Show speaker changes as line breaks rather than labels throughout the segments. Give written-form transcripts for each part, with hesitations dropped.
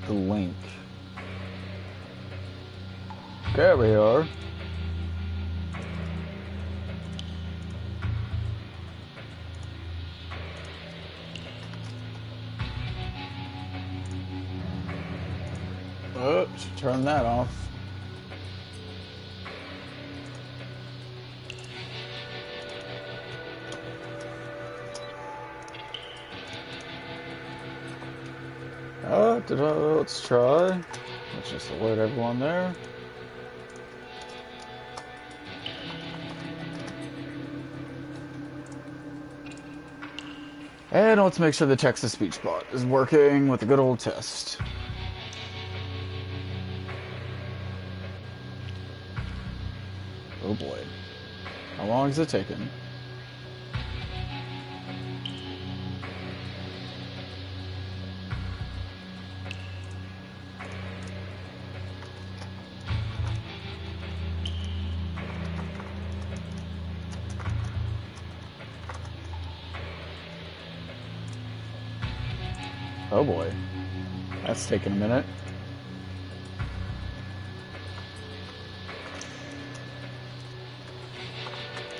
the link. There we are. Oh, should turn that off. Let's try. Let's just alert everyone there. And let's make sure the text-to-speech bot is working with a good old test. Oh boy. How long is it taking? Oh boy. That's taking a minute.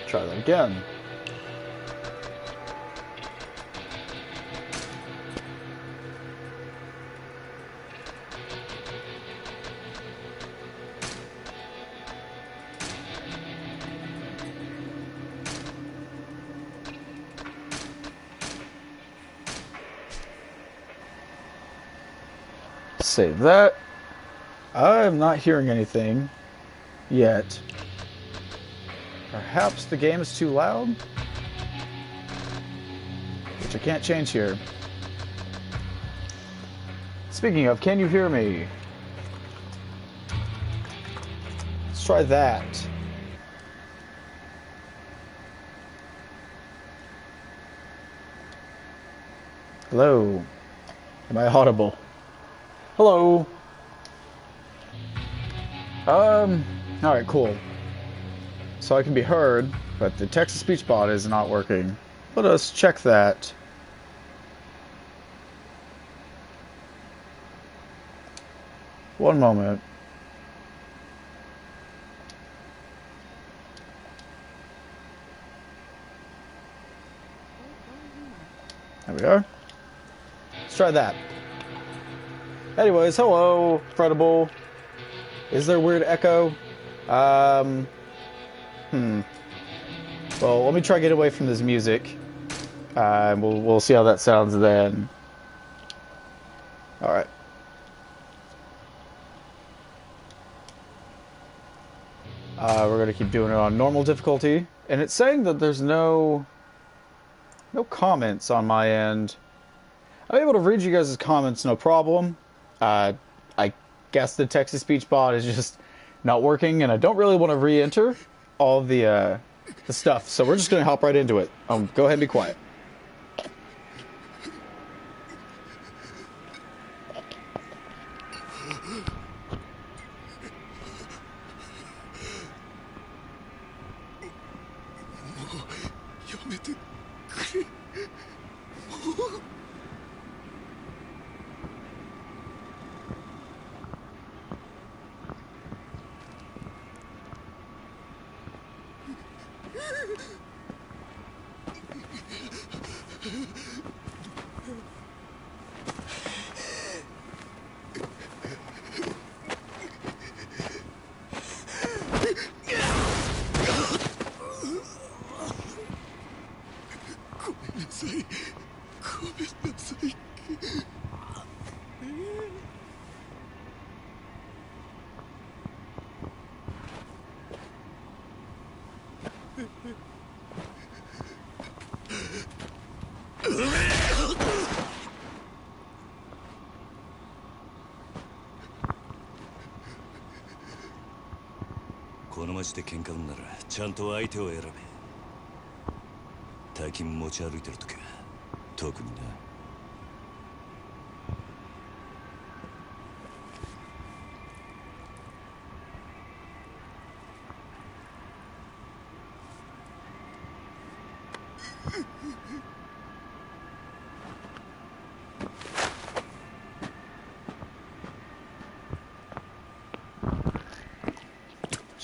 Try that again. Save that. I'm not hearing anything yet. Perhaps the game is too loud? Which I can't change here. Speaking of, can you hear me? Let's try that. Hello. Am I audible? Hello. Alright, cool. So I can be heard, but the text-to-speech bot is not working. Let us check that. One moment. There we are. Let's try that. Anyways, hello, Credible. Is there weird echo? Well, let me try to get away from this music. We'll see how that sounds then. Alright. We're gonna keep doing it on normal difficulty. And it's saying that there's no comments on my end. I'm able to read you guys' comments, no problem. I guess the text-to-speech bot is just not working, and I don't really want to re-enter all the stuff, so we're just going to hop right into it. Go ahead and be quiet.
この町で喧嘩売んならちゃんと相手を選べ。大金持ち歩いてるときは特にな。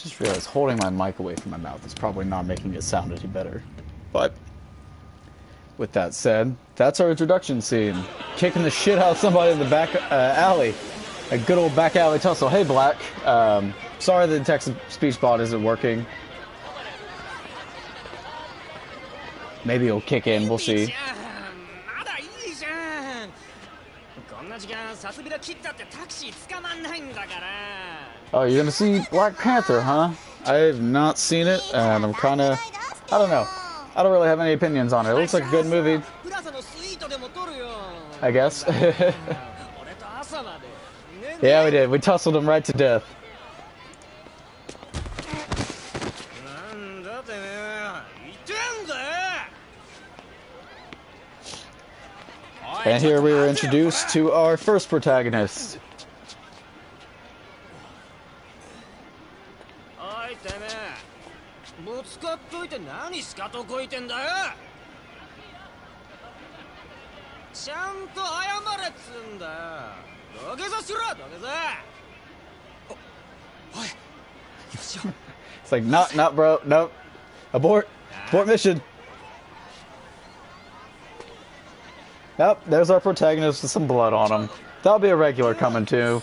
Just realized holding my mic away from my mouth is probably not making it sound any better. But with that said, that's our introduction scene. Kicking the shit out of somebody in the back alley. A good old back alley tussle. Hey, Black. Sorry the text-to-speech bot isn't working. Maybe it'll kick in. We'll see. Oh, you're gonna see Black Panther, huh? I have not seen it, and I'm kinda... I don't know. I don't really have any opinions on it. It looks like a good movie. I guess. Yeah, we did. We tussled him right to death. And here we were introduced to our first protagonist. It's like, not, bro, nope. Abort mission. Yep, there's our protagonist with some blood on him. That'll be a regular coming too.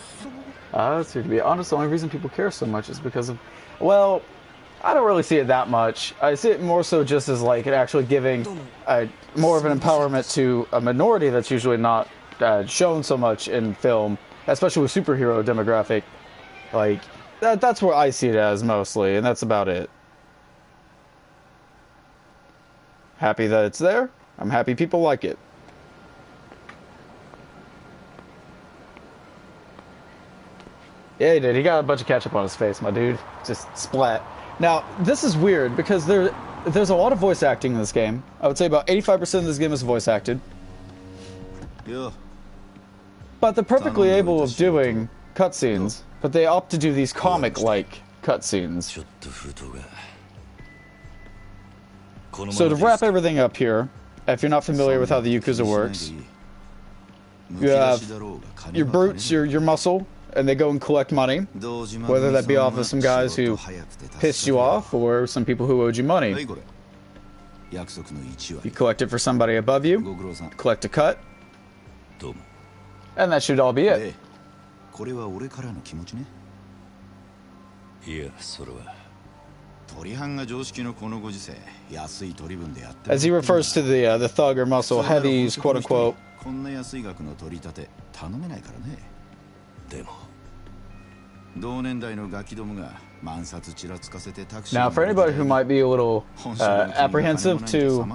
To be honest, the only reason people care so much is because of, well, I don't really see it that much. I see it more so just as like it actually giving more of an empowerment to a minority that's usually not shown so much in film, especially with superhero demographic. Like, that's where I see it as mostly, and that's about it. Happy that it's there. I'm happy people like it. Yeah, he did. He got a bunch of ketchup on his face, my dude. Just splat. Now, this is weird because there's a lot of voice acting in this game. I would say about 85% of this game is voice acted.
Yeah.
But they're perfectly able of doing cutscenes, but they opt to do these comic-like cutscenes. So to wrap everything up here, if you're not familiar with how the YAKUZA works, you have your brutes, your muscle, and they go and collect money, whether that be off of some guys who pissed you off or some people who owed you money. You collect it for somebody above you, collect a cut, and that should all be it. As he refers to the thug or muscle heavies, quote unquote. Now, for anybody who might be a little apprehensive to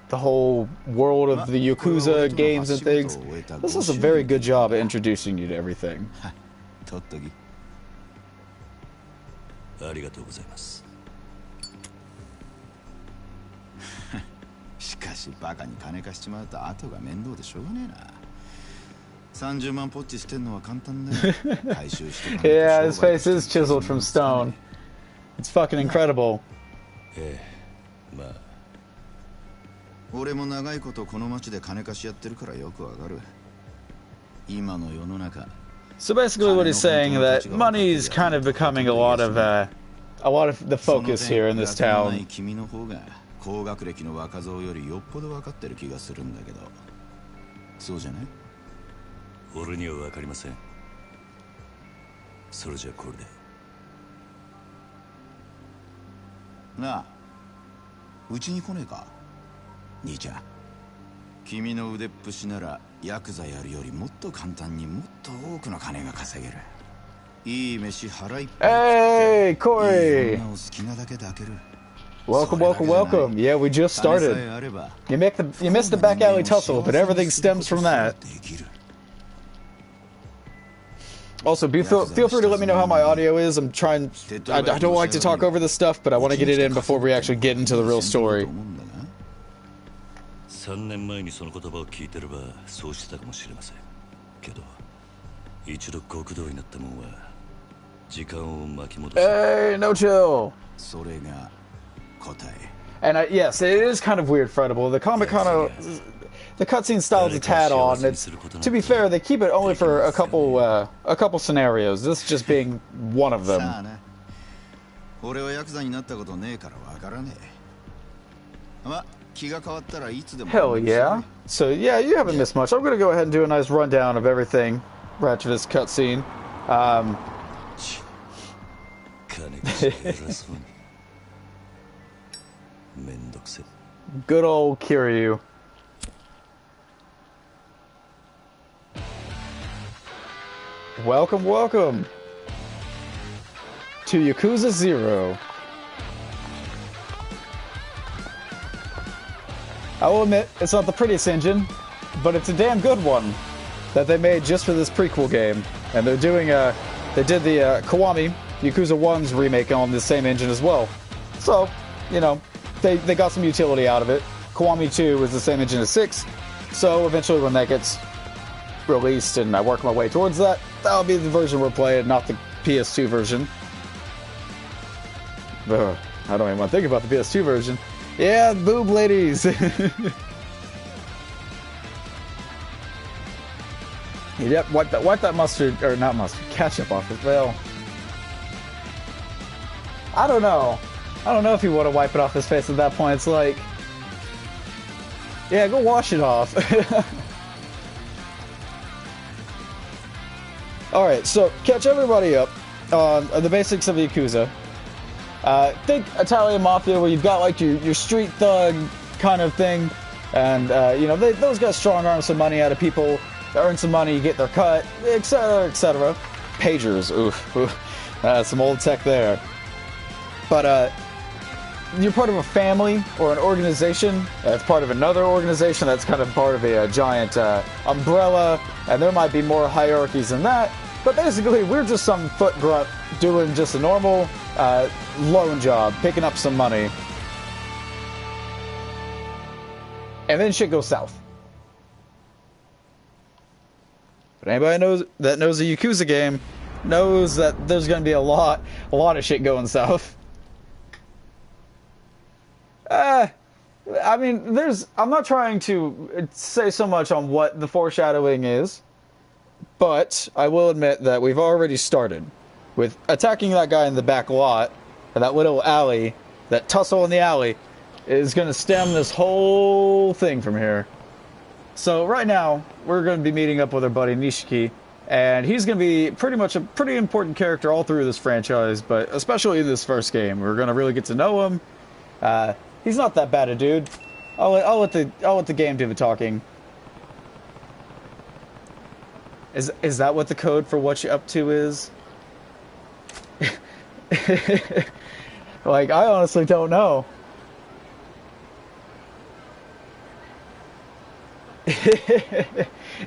the whole world of the YAKUZA games and things, this is a very good job at introducing you to everything. Yeah, his face is chiseled from stone. It's fucking incredible. So basically what he's saying that money's kind of becoming a lot of the focus here in this town. Hey, Corey! Welcome, welcome, welcome. Yeah, we just started. You missed the back alley tussle, but everything stems from that. Also, feel free to let me know how my audio is. I'm trying... I don't like to talk over this stuff, but I want to get it in before we actually get into the real story. Hey, no chill. And yes, it is kind of weird, Fredible. The the cutscene style is a tad odd. And to be fair, they keep it only for a couple scenarios. This just being one of them.
俺はヤクザになったことねえからわからねえ。ま、気が変わったらいつでも。
Hell yeah. So yeah, you haven't missed much. I'm gonna go ahead and do a nice rundown of everything right after this cutscene. Good old Kiryu. Welcome, welcome to Yakuza 0. I will admit, it's not the prettiest engine, but it's a damn good one that they made just for this prequel game. And they're doing they did the Kiwami Yakuza 1's remake on the same engine as well. So, you know, they got some utility out of it. Kiwami 2 is the same engine as 6, so eventually when that gets released and I work my way towards that, that'll be the version we're playing, not the PS2 version. Ugh, I don't even want to think about the PS2 version. Yeah, boob ladies! Yep, wipe that mustard, or not mustard, ketchup off his well. I don't know. I don't know if you want to wipe it off his face at that point. It's like, yeah, go wash it off. Alright, so catch everybody up on the basics of Yakuza. Think Italian Mafia, where you've got like your street thug kind of thing, and you know, those guys strong arm some money out of people, earn some money, get their cut, etc., etc. Pagers, oof, some old tech there. But you're part of a family or an organization that's part of another organization that's kind of part of a giant umbrella, and there might be more hierarchies than that. But basically, we're just some foot grunt doing just a normal loan job, picking up some money. And then shit goes south. But anybody knows a Yakuza game knows that there's going to be a lot of shit going south. I mean, I'm not trying to say so much on what the foreshadowing is, but I will admit that we've already started with attacking that guy in the back lot, and that little alley, that tussle in the alley, is going to stem this whole thing from here. So right now, we're going to be meeting up with our buddy Nishiki, and he's going to be pretty much a pretty important character all through this franchise, but especially in this first game. We're going to really get to know him. He's not that bad a dude. I'll let the game do the talking. Is that what the code for what you're up to is? Like, I honestly don't know.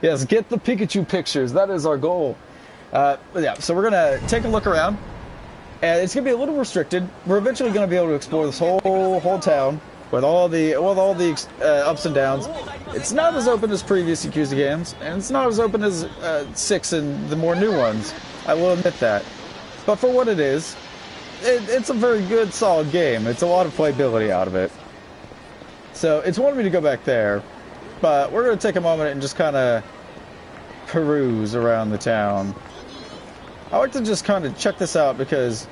Yes, get the Pikachu pictures. That is our goal. Yeah, so we're gonna take a look around, and it's gonna be a little restricted. We're eventually gonna be able to explore this whole town with all the ups and downs. It's not as open as previous Yakuza games, and it's not as open as 6 and the more new ones. I will admit that. But for what it is, it's a very good, solid game. It's a lot of playability out of it. So it's wanted me to go back there, but we're going to take a moment and just kind of peruse around the town. I like to just kind of check this out because,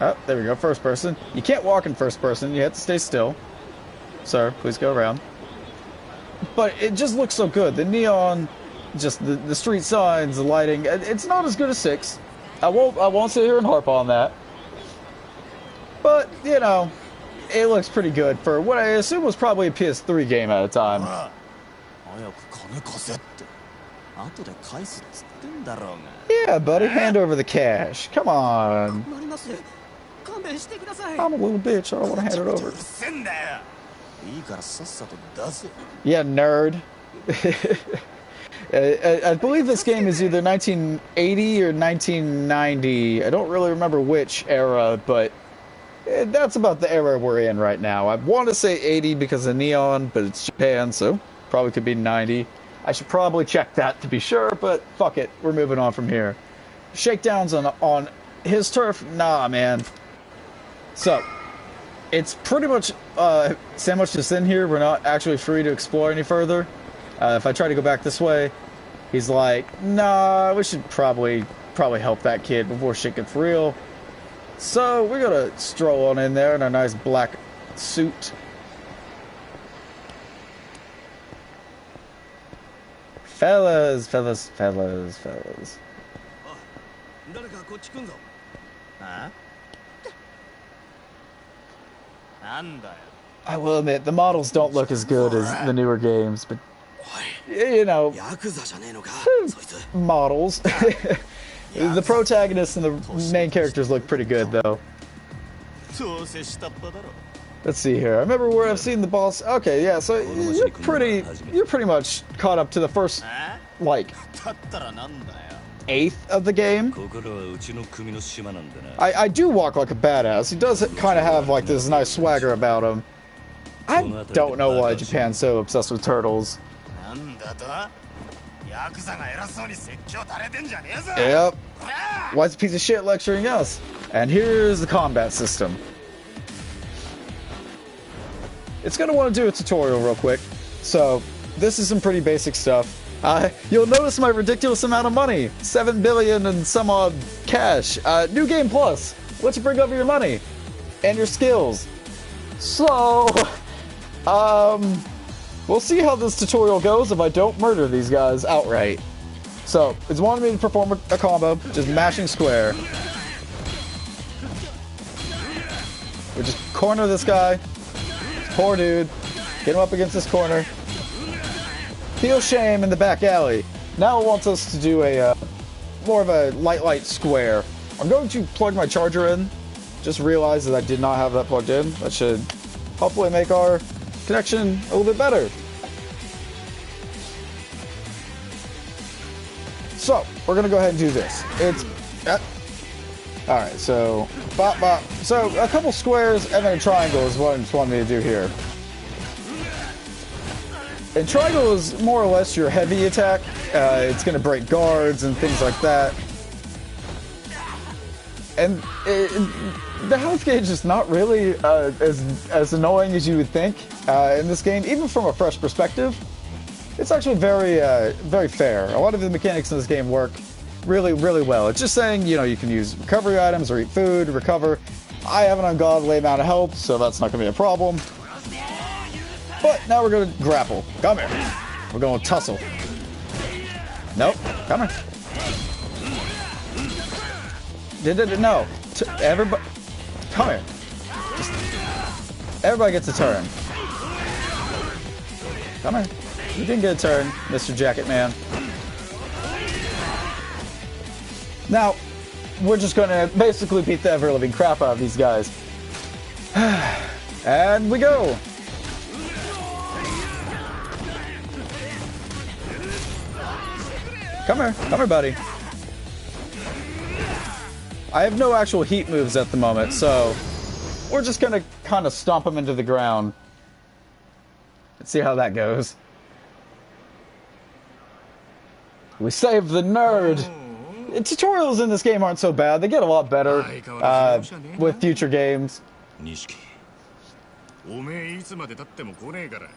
oh, there we go, first person. You can't walk in first person, you have to stay still. Sir, please go around. But it just looks so good. The neon, just the street signs, the lighting. It's not as good as 6. I won't sit here and harp on that. But, you know, it looks pretty good for what I assume was probably a PS3 game at a time. Yeah, buddy, hand over the cash. Come on. I'm a little bitch, I don't want to hand it over. Yeah, nerd. I believe this game is either 1980 or 1990. I don't really remember which era, but that's about the era we're in right now. I want to say 80 because of neon, but it's Japan, so probably could be 90. I should probably check that to be sure, but fuck it. We're moving on from here. Shakedowns on his turf? Nah, man. So, it's pretty much sandwiched us in here. We're not actually free to explore any further. If I try to go back this way, he's like, nah, we should probably help that kid before shit gets real. So we're gonna stroll on in there in a nice black suit. Fellas.
誰かこっち来んぞ。
あなんだよ
I will admit, the models don't look as good as the newer games, but, you know,
ヤクザじゃねえのか。そいつ。
models. The protagonists and the main characters look pretty good, though.
どうせ下っ端だろ
Let's see here. I remember where I've seen the boss. Okay, yeah, so you're pretty much caught up to the first, like,
だったらなんだよ
eighth of the game.
ここらはうちの組の島なんだな。
I do walk like a badass. He does kind of have, like, this nice swagger about him. I don't know why Japan's so obsessed with turtles.
なんだとヤクザが偉そうに説教垂れてんじゃねえぞ
Yep. Why is a piece of shit lecturing us? And here's the combat system. It's going to want to do a tutorial real quick. So, this is some pretty basic stuff. You'll notice my ridiculous amount of money. 7 billion and some odd cash. New Game Plus. Let's bring over your money. And your skills. So, we'll see how this tutorial goes if I don't murder these guys outright. So, it's wanting me to perform a combo, just mashing square. We just corner this guy. Poor dude. Get him up against this corner. Feel shame in the back alley. Now it wants us to do a more of a light square. I'm going to plug my charger in. Just realized that I did not have that plugged in. That should hopefully make our connection a little bit better. So, we're gonna go ahead and do this. Alright, so bop bop. So a couple squares and then a triangle is what I just want me to do here. And triangle is more or less your heavy attack. It's gonna break guards and things like that. And the health gauge is not really as annoying as you would think in this game, even from a fresh perspective. It's actually very fair. A lot of the mechanics in this game work really well. It's just saying, you know, you can use recovery items or eat food, recover. I have an ungodly amount of health, so that's not going to be a problem. But now we're going to grapple. Come here. We're going to tussle. Nope. Come here. No. Everybody. Come here. Just, everybody gets a turn. Come here. You didn't get a turn, Mr. Jacket Man. Now, we're just gonna basically beat the ever-living crap out of these guys. And we go! Come here, buddy. I have no actual heat moves at the moment, so we're just gonna kind of stomp him into the ground. Let's see how that goes. We saved the nerd! Tutorials in this game aren't so bad. They get a lot better with future games.
錦。
おめえいつまで経っても来ねえから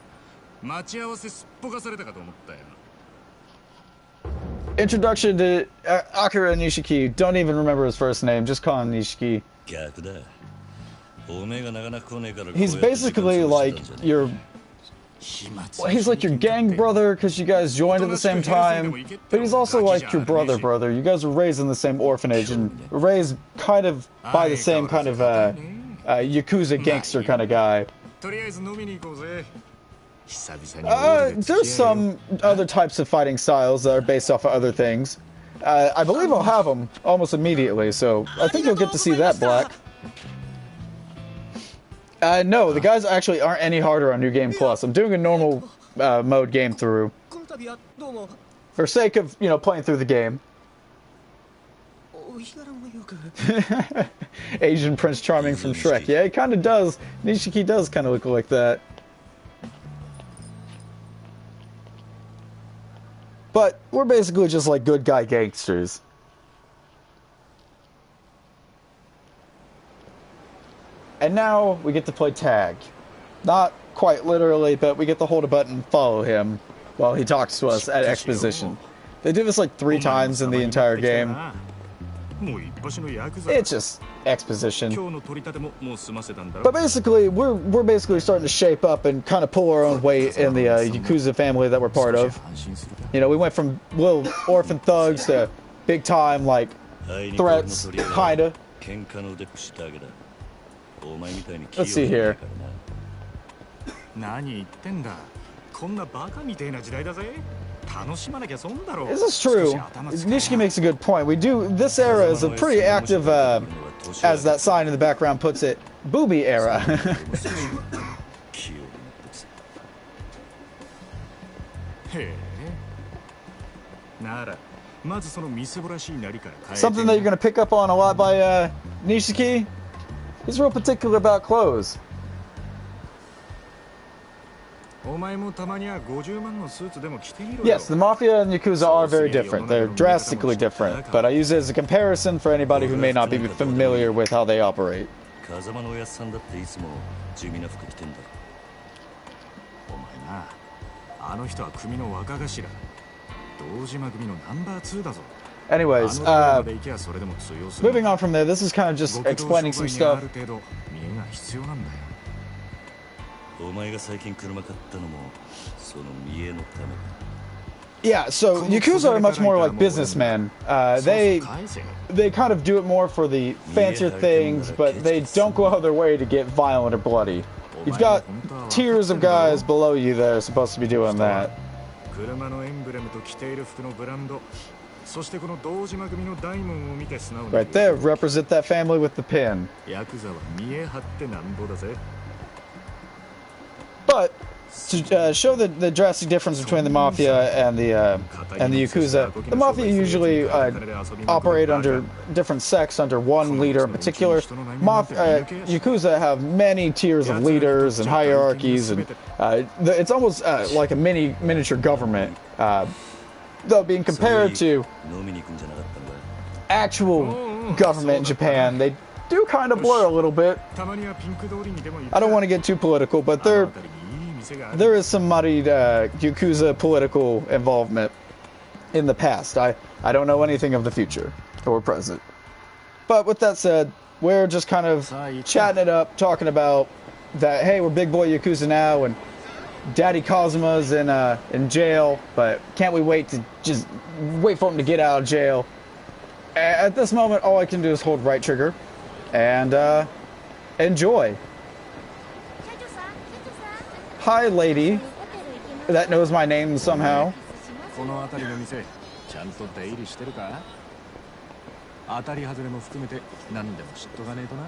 待ち合わせすっぽかされたかと思ったよ
Introduction to Akira Nishiki. Don't even remember his first name. Just call him Nishiki.
逆だ。おめえがなかなか来ねえから。
He's basically like your... Well, he's like your gang brother because you guys joined at the same time, but he's also like your brother. You guys were raised in the same orphanage and raised kind of by the same kind of YAKUZA gangster kind of guy. There's some other types of fighting styles that are based off of other things. I believe I'll have them almost immediately, so I think you'll get to see that, Black. No, the guys actually aren't any harder on New Game Plus. I'm doing a normal mode game through. For sake of, you know, playing through the game. Asian Prince Charming from Shrek. Yeah, he kind of does. Nishiki does kind of look like that. But we're basically just like good guy gangsters. And now we get to play tag. Not quite literally, but we get to hold a button and follow him while he talks to us at exposition. They do this like 3 times in the entire game. It's just exposition.
今日の取り立てももう済ませたんだろ
But basically, we're basically starting to shape up and kind of pull our own weight in the Yakuza family that we're part of. You know, we went from little orphan thugs to big time, like, threats, kinda. Let's see here.
何言ってんだこんなバカみたいな時代だぜ楽しまなきゃ損だろ
This is true. Nishiki makes a good point. This era is a pretty active, as that sign in the background puts it, booby era.
へえならまずそのみすぼらしいなりから変えて
Something that you're going to pick up on a lot by Nishiki. He's real particular about clothes.
お前もたまには50万のスーツでも着てみろよ
Yes, the Mafia and Yakuza are very different. They're drastically different. But I use it as a comparison for anybody who may not be familiar with how they operate.
風間のおやっさんだっていつも地味な服着てんだろ
お前なあの人は組の若頭堂島組のナンバー2だぞ
Anyways, moving on from there, this is kind of just explaining some stuff.
見えが必要なんだよ
お前が最近車買ったのもその見栄のためか
Yeah, so Yakuza are much more like businessmen. They kind of do it more for the fancier things, but they don't go out of their way to get violent or bloody. You've got tiers of guys below you that are supposed to be doing that.
車のエンブレムと着ている服のブランドそしてこの堂島組の大門を見て素直に
Right there, represent that family with the pin.
ヤクザは見栄張ってなんぼだぜ
But to show the drastic difference between the Mafia and the Yakuza, the Mafia usually operate under different sects, under one leader in particular. Yakuza have many tiers of leaders and hierarchies, and it's almost like a miniature government. Though being compared to actual government in Japan, they do kind of blur a little bit. I don't want to get too political, but there is some muddied Yakuza political involvement in the past. I don't know anything of the future or present. But with that said, we're just kind of chatting it up, talking about that, hey, we're big boy Yakuza now, and Daddy Kazuma's in jail, but can't we wait to just wait for him to get out of jail? At this moment, all I can do is hold right trigger and enjoy. Hi, lady. That knows my name somehow.
この辺りの店ちゃんと出入りしてるか当たり外れも含めて何でも知っとかねえとな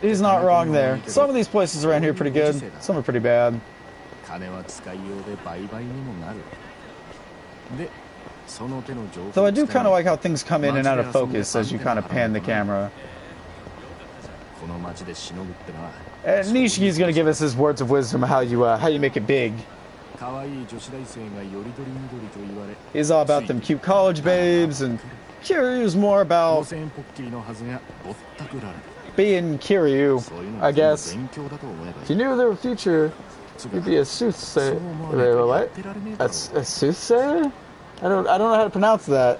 He's not wrong there. Some of these places around here are pretty good. Some are pretty bad.
金は使いようで売買にもなるで
Though I do kind of like how things come in and out of focus as you kind of pan the camera. And Nishiki's going to give us his words of wisdom how you make it big. He's all about them cute college babes, and Kiryu's more about being Kiryu, I guess. If you knew there were future, you'd be a soothsayer. What? A soothsayer? I don't know how to pronounce that.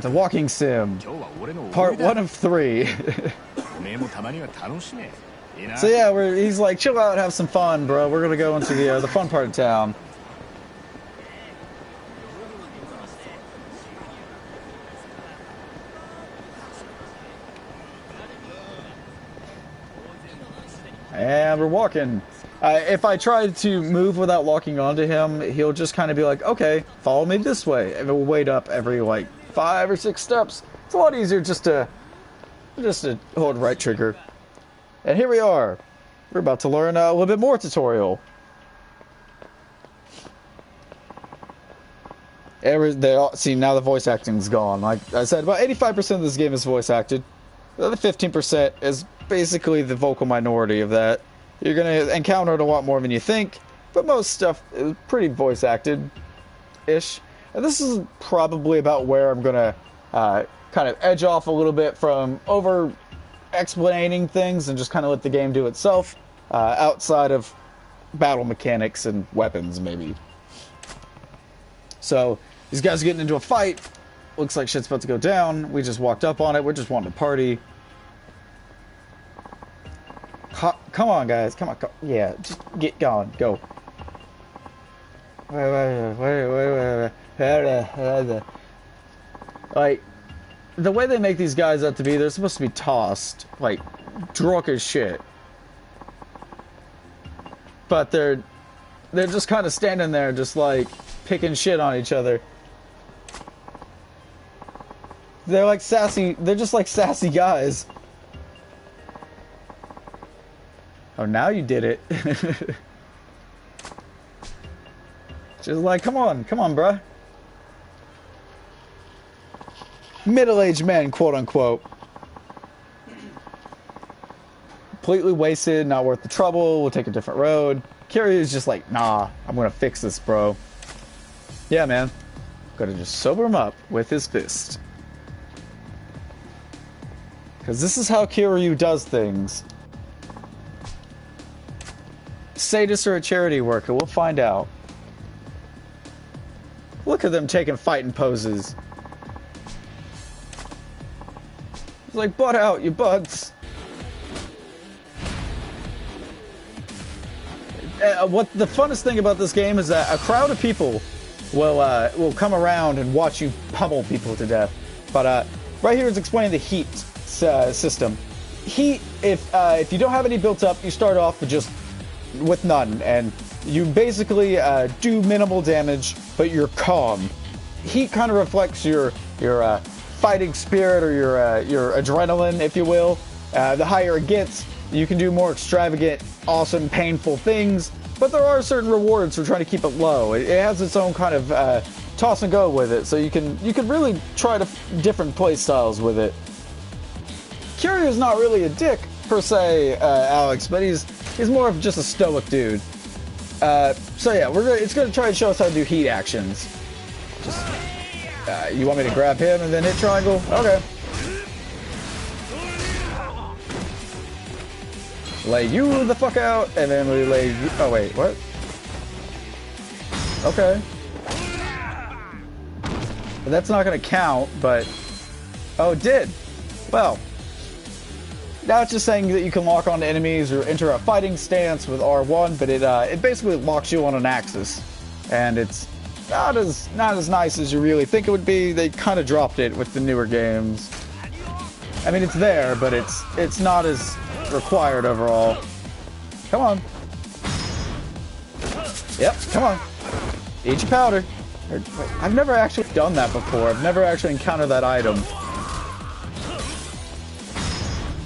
The walking sim. Part 1 of 3. So yeah, he's like, chill out, have some fun, bro. We're gonna go into the fun part of town. And we're walking. If I try to move without locking onto him, he'll just kind of be like, okay, follow me this way. And we'll wait up every, like, 5 or 6 steps. It's a lot easier just to hold right trigger. And here we are. We're about to learn a little bit more tutorial. See, now the voice acting's gone. Like I said, about 85% of this game is voice acted. The other 15% is basically the vocal minority of that. You're going to encounter it a lot more than you think, but most stuff is pretty voice acted-ish. And this is probably about where I'm going to kind of edge off a little bit from explaining things and just kind of let the game do itself, outside of battle mechanics and weapons, maybe. So, these guys are getting into a fight. Looks like shit's about to go down. We just walked up on it. We're just wanting to party. Come on, guys. Come on. Yeah, just get going. Go. Wait. Like, the way they make these guys out to be, they're supposed to be tossed, like, drunk as shit. But they're just kind of standing there, just like, picking shit on each other. They're like sassy, they're just like sassy guys. Oh, now you did it. Just like, come on, bruh. Middle-aged men, quote-unquote. Completely wasted, not worth the trouble, we'll take a different road. Kiryu's just like, nah, I'm gonna fix this, bro. Yeah, man. Gotta just sober him up with his fist. Because this is how Kiryu does things. Sadist or a charity worker, we'll find out. Look at them taking fighting poses. It's like, butt out, you butts. What the funnest thing about this game is that a crowd of people will come around and watch you pummel people to death. But right here it's explaining the heat system. Heat, if you don't have any built up, you start off with none, and you basically do minimal damage, but you're calm. Heat kind of reflects your fighting spirit or your adrenaline, if you will. The higher it gets, you can do more extravagant, awesome, painful things, but there are certain rewards for trying to keep it low. It has its own kind of toss and go with it, so you can really try different play styles with it. Kiryu's not really a dick per se, Alex, but he's more of just a stoic dude. So yeah, it's gonna try and show us how to do heat actions. Just you want me to grab him and then hit triangle? Okay. Lay you the fuck out, and then we lay you. Oh wait, what? Okay. But that's not gonna count, but oh, it did. Well. Now it's just saying that you can lock onto enemies or enter a fighting stance with R1, but it basically locks you on an axis, and it's not as nice as you really think it would be. They kind of dropped it with the newer games. I mean, it's there, but it's not as required overall. Come on. Yep, come on. Eat your powder. I've never actually done that before. I've never actually encountered that item.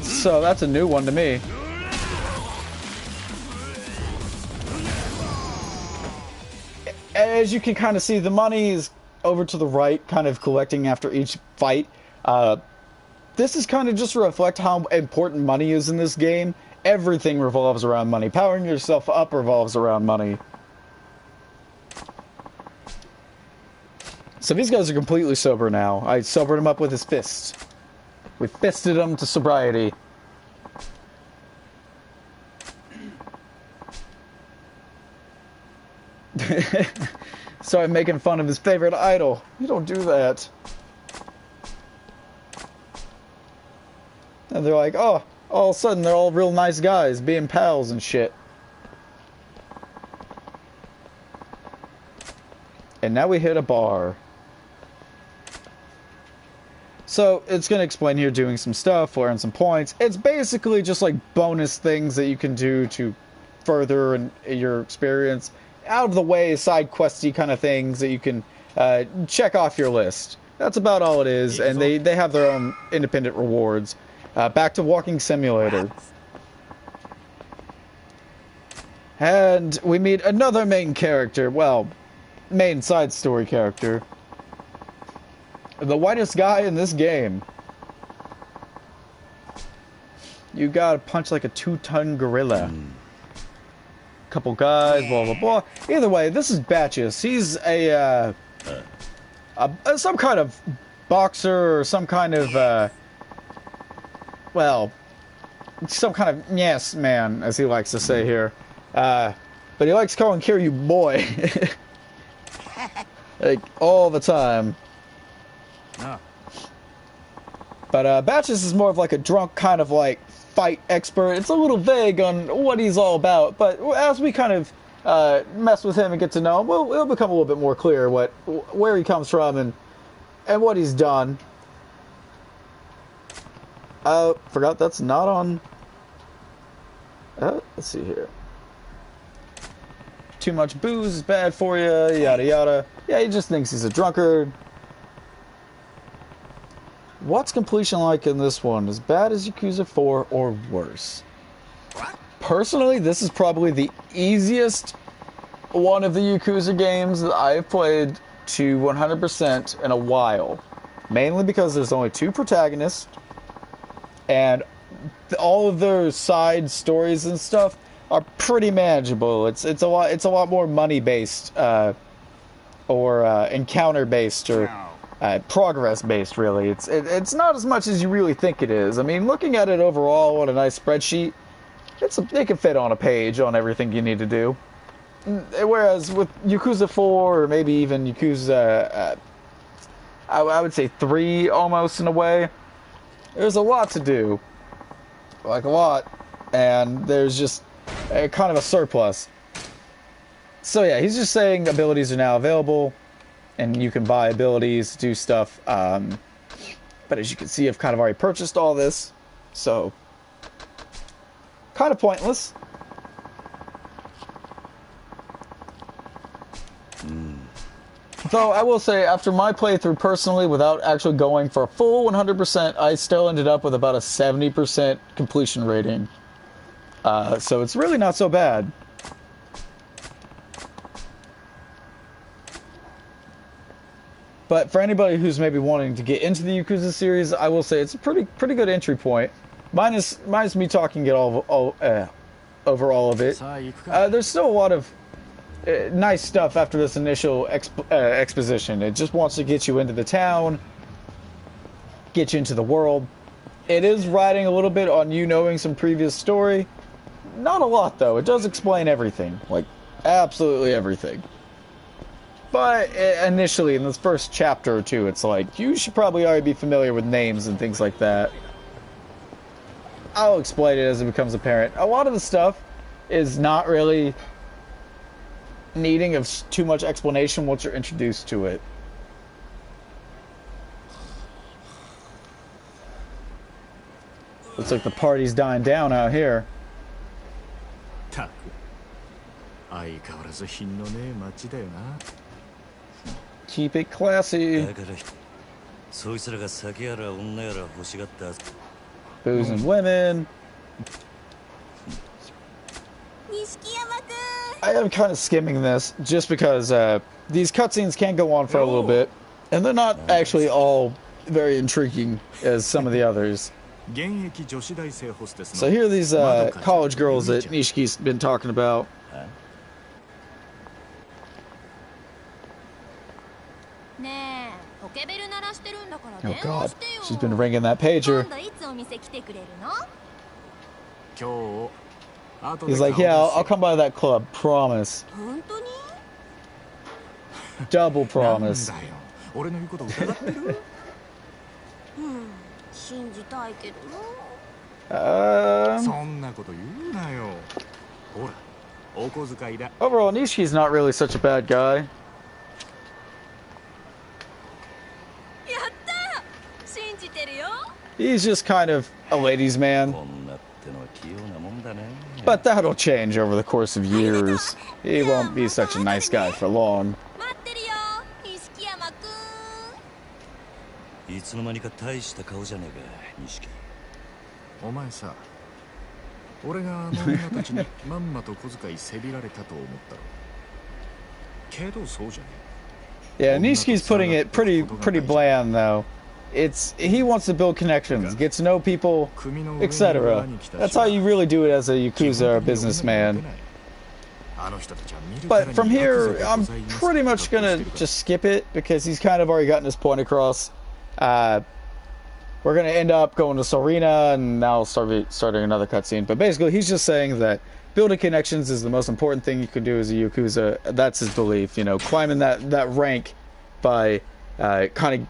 So that's a new one to me. As you can kind of see, the money is over to the right, kind of collecting after each fight. This is kind of just to reflect how important money is in this game. Everything revolves around money. Powering yourself up revolves around money. So these guys are completely sober now. I sobered him up with his fist. We fisted him to sobriety. So I'm making fun of his favorite idol. You don't do that. And they're like, oh, all of a sudden they're all real nice guys, being pals and shit. And now we hit a bar. So it's going to explain here doing some stuff, earn some points. It's basically just like bonus things that you can do to further your experience. Out of the way, side questy kind of things that you can check off your list. That's about all it is, and they have their own independent rewards. Back to Walking Simulator. And we meet another main character, well, main side story character. The whitest guy in this game. You gotta punch like a 2-ton gorilla. Couple guys, blah blah blah. Either way, this is Batches. He's some kind of boxer or some kind of well, some kind of yes man, as he likes to say here. But he likes calling Kiryu boy. Like, all the time.
Ah.
But Batches is more of like a drunk kind of like fight expert. It's a little vague on what he's all about, but as we kind of mess with him and get to know him, it'll become a little bit more clear where he comes from and what he's done. Forgot that's not on. Let's see here. Too much booze is bad for you, yada yada. Yeah, he just thinks he's a drunkard. What's completion like in this one? As bad as Yakuza 4 or worse? Personally, this is probably the easiest one of the Yakuza games that I've played to 100% in a while. Mainly because there's only 2 protagonists, and all of their side stories and stuff are pretty manageable. It's a lot more money based or encounter based or progress based. Really, it's not as much as you really think it is. I mean, looking at it overall on a nice spreadsheet, it can fit on a page on everything you need to do. Whereas with Yakuza 4 or maybe even Yakuza, I would say 3 almost in a way, there's a lot to do, like a lot, and there's just kind of a surplus. So yeah, he's just saying abilities are now available, and you can buy abilities, do stuff. But as you can see, I've kind of already purchased all this, so kind of pointless. Though I will say, after my playthrough personally, without actually going for a full 100%, I still ended up with about a 70% completion rating. So it's really not so bad. But for anybody who's maybe wanting to get into the Yakuza series, I will say it's a pretty good entry point. Minus me talking it over all of it. There's still a lot of nice stuff after this initial exposition. It just wants to get you into the town, get you into the world. It is riding a little bit on you knowing some previous story. Not a lot, though. It does explain everything. Like, absolutely everything. But initially, in this first chapter or two, it's like, you should probably already be familiar with names and things like that. I'll explain it as it becomes apparent. A lot of the stuff is not really needing of too much explanation once you're introduced to it. Looks like the party's dying down out here. Keep it classy. Booze and women. I am kind of skimming this just because these cutscenes can go on for a little bit, and they're not actually all very intriguing as some of the others. So here are these college girls that Nishiki's been talking about. Oh god, she's been ringing that pager. He's like, yeah, I'll come by that club, promise. Double promise. Overall, Nishiki's not really such a bad guy. He's just kind of a ladies' man. But that'll change over the course of years. He won't be such a nice guy for long. Yeah, Nishiki's putting it pretty bland though. He wants to build connections, get to know people, etc. That's how you really do it as a Yakuza or a businessman. But from here, I'm pretty much gonna just skip it because he's kind of already gotten his point across. we're going to end up going to Serena, and now starting another cutscene. But basically, he's just saying that building connections is the most important thing you can do as a Yakuza. That's his belief, you know, climbing that rank by kind of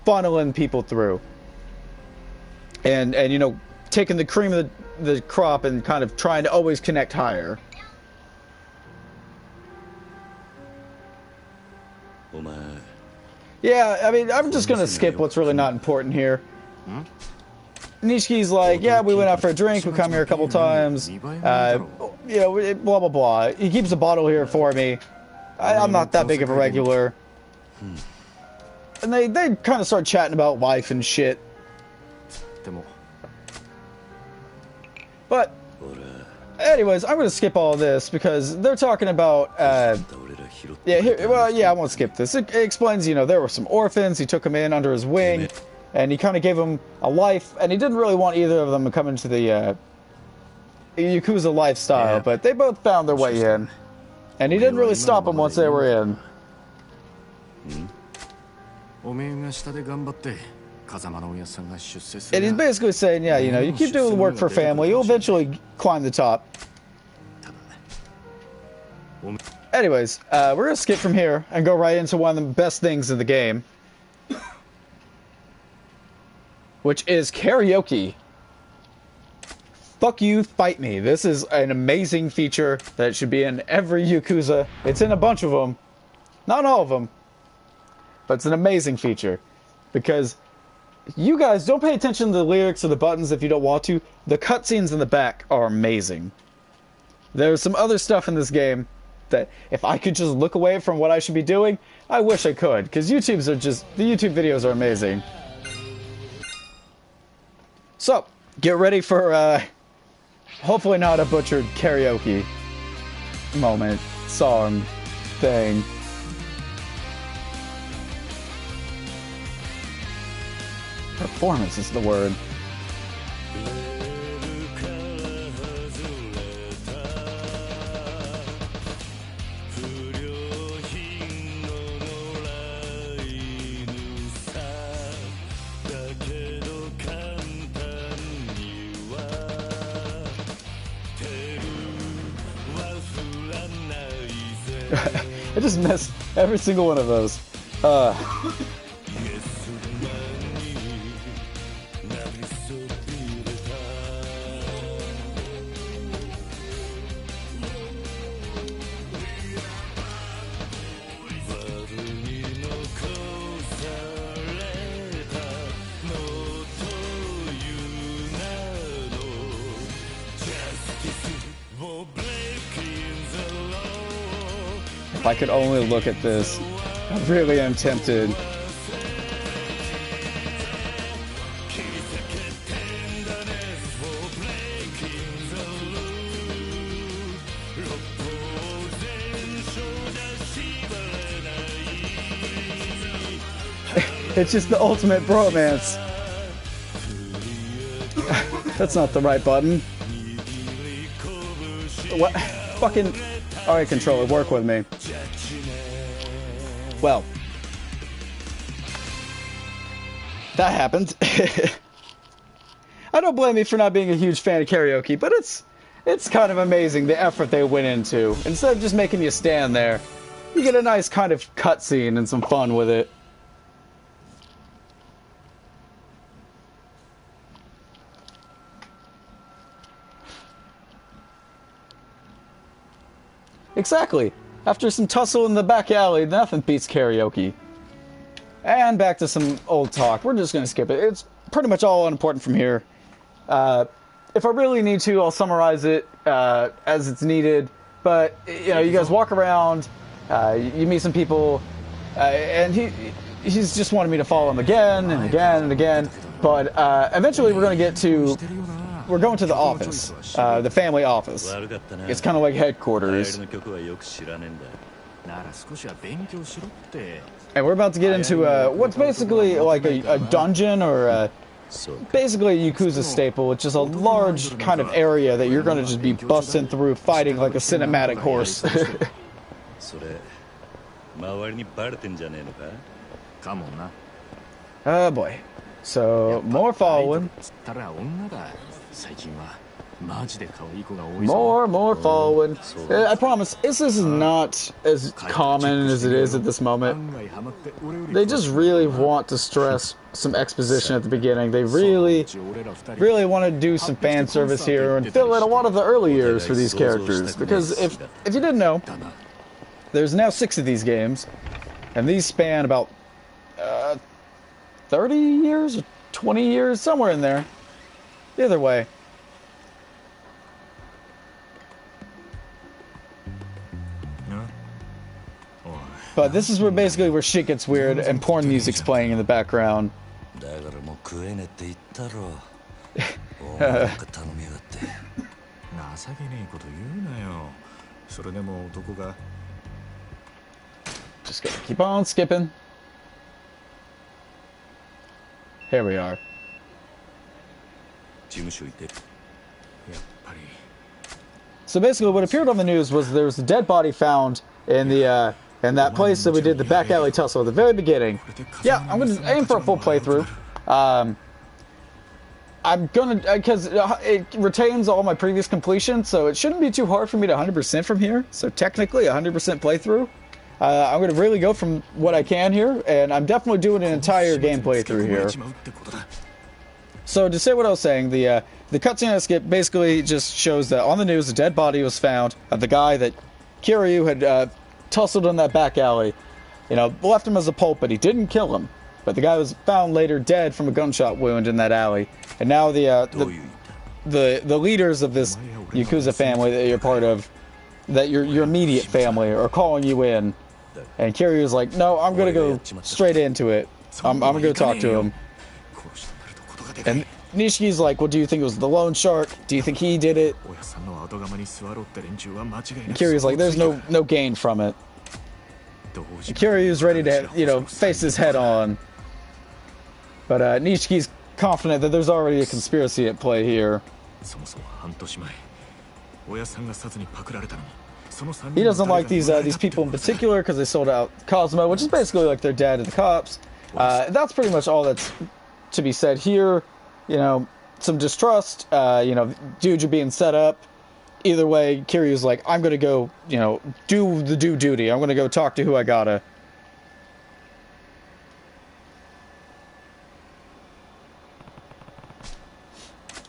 funneling people through. And you know, taking the cream of the crop and kind of trying to always connect higher. Yeah, I mean, I'm just gonna skip what's really not important here. Nishiki's like, yeah, we went out for a drink, we come here a couple times, you know, blah, blah, blah. He keeps a bottle here for me. I'm not that big of a regular. And they kind of start chatting about life and shit. But, anyways, I'm going to skip all of this because they're talking about, I won't skip this. It explains, you know, there were some orphans, he took them in under his wing, and he kind of gave them a life, and he didn't really want either of them to come into the Yakuza lifestyle, but they both found their way in. And he didn't really stop them once they were in. And he's basically saying, yeah, you know, you keep doing the work for family, you'll eventually climb the top. Anyways, we're going to skip from here and go right into one of the best things in the game. Which is karaoke. Fuck you, fight me. This is an amazing feature that should be in every Yakuza. It's in a bunch of them. Not all of them. But it's an amazing feature. Because you guys don't pay attention to the lyrics or the buttons if you don't want to. The cutscenes in the back are amazing. There's some other stuff in this game that if I could just look away from what I should be doing, I wish I could. Because the YouTube videos are amazing. So, get ready for, hopefully not a butchered karaoke moment, song, thing. Performance is the word. I just missed every single one of those. If I could only look at this, I really am tempted. It's just the ultimate bromance. That's not the right button. What? Fucking... Alright, controller, work with me. Well. That happened. I don't blame you for not being a huge fan of karaoke, but it's kind of amazing the effort they went into. Instead of just making you stand there, you get a nice kind of cutscene and some fun with it. Exactly. After some tussle in the back alley, nothing beats karaoke. And back to some old talk. We're just going to skip it. It's pretty much all unimportant from here. If I really need to, I'll summarize it as it's needed. But, you know, you guys walk around, you meet some people, and he's just wanted me to follow him again and again and again. But eventually we're going to get to... We're going to the office, the family office. It's kind of like headquarters. And we're about to get into what's basically like a dungeon or basically a Yakuza staple, which is a large kind of area that you're going to just be busting through, fighting like a cinematic horse. Oh boy. So, more following.
つったら女だ。最近はマジで可愛い子が多いぞ。
More following. I promise, this is not as common as it is at this moment. They just really want to stress some exposition at the beginning. They really want to do some fan service here and fill in a lot of the early years for these characters. Because if you didn't know, there's now 6 of these games, and these span about 30 years or 20 years, somewhere in there. Either way. But this is where basically where shit gets weird and porn music's playing in the background.
だからもう食えねえって言ったろ。お前なんか頼みやがって。
情けねえこと言うなよ。それでも男が。
Just gotta keep on skipping. Here we are.
事務所行って。
やっぱり。
So basically what appeared on the news was there was a dead body found in the in that place that we did the back alley tussle at the very beginning. Yeah, I'm gonna aim for a full playthrough. I'm gonna, because it retains all my previous completion, so it shouldn't be too hard for me to 100% from here. So technically 100% playthrough. I'm gonna really go from what I can here, and I'm definitely doing an entire game playthrough here. So to say what I was saying, the cutscene I skipped basically just shows that on the news a dead body was found of the guy that Kiryu had tussled in that back alley. You know, left him as a pulp, but he didn't kill him. But the guy was found later dead from a gunshot wound in that alley. And now the leaders of this YAKUZA family that you're part of, that your immediate family, are calling you in. And Kiryu's like, no, I'm gonna go straight into it. I'm gonna go talk to him. And Nishiki's like, well, do you think it was the loan shark? Do you think he did it? And Kiryu's like, there's no gain from it. And Kiryu's ready to, you know, face his head on. But Nishiki's confident that there's already a conspiracy at play here. He doesn't like these people in particular because they sold out Cosmo, which is basically like their dad to the cops. That's pretty much all that's to be said here. You know, some distrust, you know, dudes are being set up. Either way, Kiryu's like, I'm gonna go, you know, do the due duty. I'm gonna go talk to who I gotta.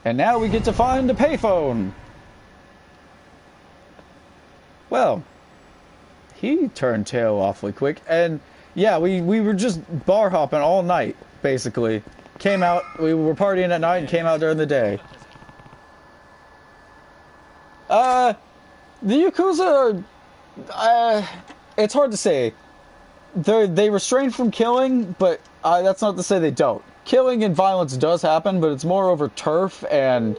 And now we get to find a payphone. Well, he turned tail awfully quick. And yeah, we were just bar hopping all night, basically. Came out, we were partying at night and came out during the day. The YAKUZA are, it's hard to say. They refrain from killing, but that's not to say they don't. Killing and violence does happen, but it's more over turf and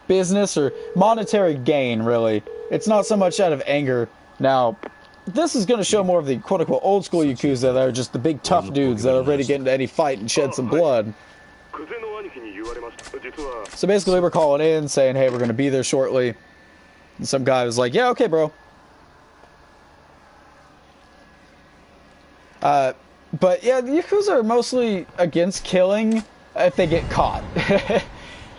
business or monetary gain, really. It's not so much out of anger. Now, this is going to show more of the quote-unquote old-school YAKUZA that are just the big tough dudes that are ready to get into any fight and shed some blood. So basically we're calling in, saying, hey, we're going to be there shortly. And some guy was like, yeah, okay, bro. But yeah, the YAKUZA are mostly against killing if they get caught.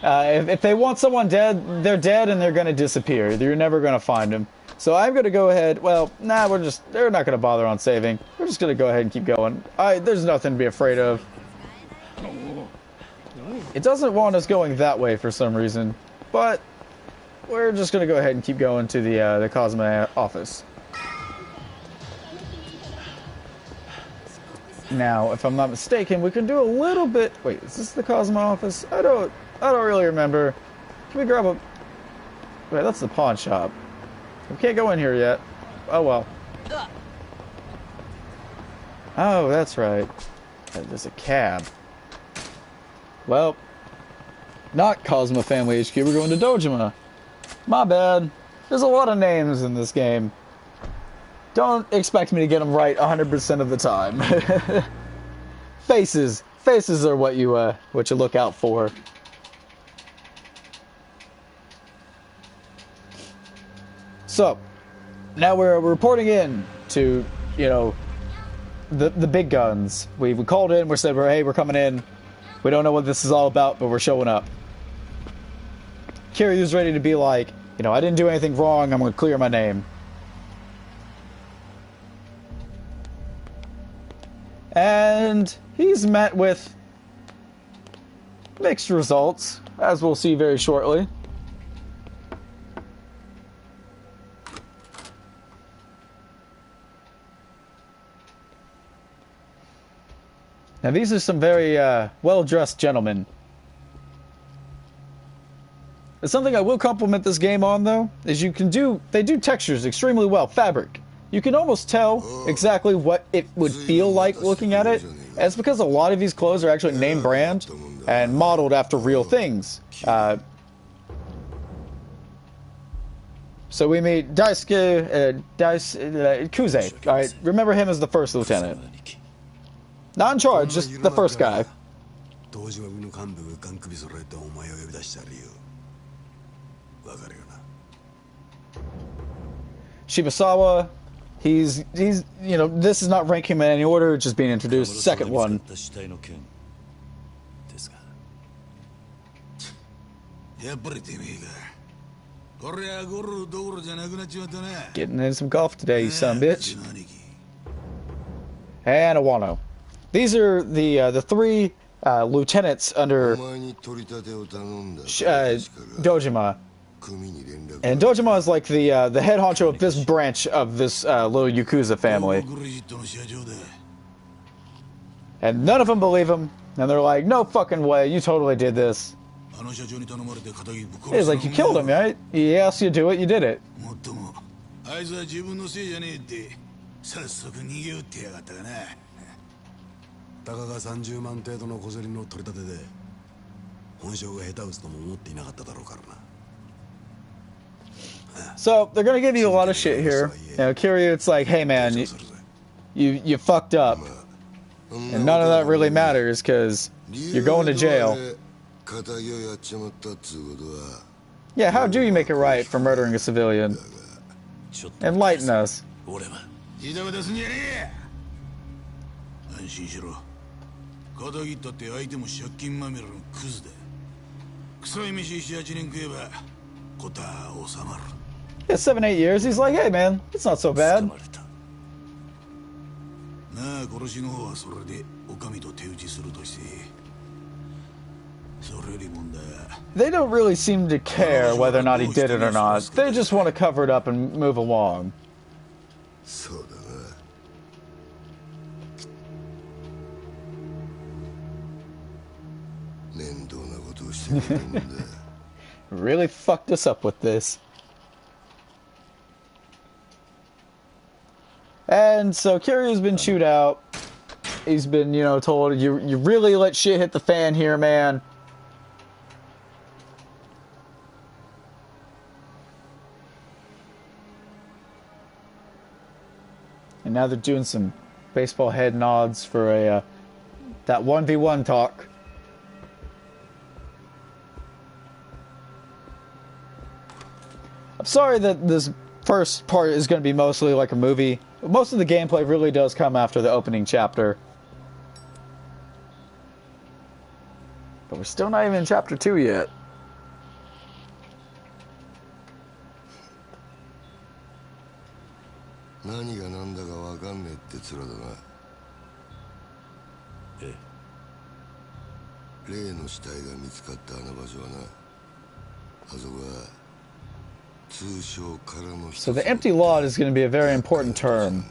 If they want someone dead, they're dead and they're going to disappear. You're never going to find them. So I'm going to go ahead, well, nah, they're not going to bother on saving. We're just going to go ahead and keep going. There's nothing to be afraid of. It doesn't want us going that way for some reason, but we're just going to go ahead and keep going to the Cosmo office. Now, if I'm not mistaken, we can do a little bit... Wait, is this the Cosmo office? I don't really remember. Can we grab a... Wait, that's the pawn shop. We can't go in here yet. Oh, well. Oh, that's right. There's a cab. Well, not Cosmo Family HQ. We're going to Dojima. My bad. There's a lot of names in this game. Don't expect me to get them right 100% of the time. Faces are what you look out for. So, now we're reporting in to, you know, the big guns. We called in, we said, hey, we're coming in. We don't know what this is all about, but we're showing up. Kiryu's ready to be like, you know, I didn't do anything wrong, I'm going to clear my name. And he's met with mixed results, as we'll see very shortly. Now these are some very well-dressed gentlemen. There's something I will compliment this game on, though, is they do textures extremely well. Fabric. You can almost tell exactly what it would feel like looking at it. And it's because a lot of these clothes are actually name brand and modeled after real things. So we meet YAKUZA. Alright, remember him as the first lieutenant. Not in charge, just the first guy. Shibasawa, he's you know, this is not ranking him in any order, just being introduced. Second one. Getting in some golf today, you son of a bitch. And Awano. These are the three lieutenants under Dojima. And Dojima is like the head honcho of this branch of this little Yakuza family. And none of them believe him. And they're like, no fucking way, you totally did this. He's like, you killed him, right? He asked you to do it, you did it. So they're gonna give you a lot of shit here. You know, Kiryu, it's like, hey man, you fucked up, and none of that really matters because you're going to jail. Yeah, how do you make it right for murdering a civilian? Enlighten us. Yeah, 7-8 years. He's like, hey man, it's not so bad. They don't really seem to care whether or not he did it or not. They just want to cover it up and move along. Really fucked us up with this. And so Kiryu's been chewed out. He's been, you know, told, you really let shit hit the fan here, man. And now they're doing some baseball head nods for a that 1v1 talk. I'm sorry that this first part is going to be mostly like a movie. Most of the gameplay really does come after the opening chapter. But we're still not even in chapter 2 yet. So the empty lot is going to be a very important term.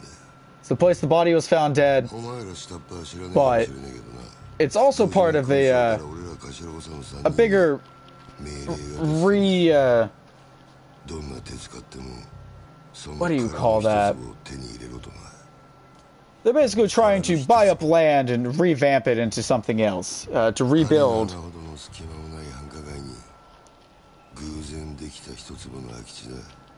It's the place the body was found dead, but it's also part of a bigger what do you call that? They're basically trying to buy up land and revamp it into something else, to rebuild.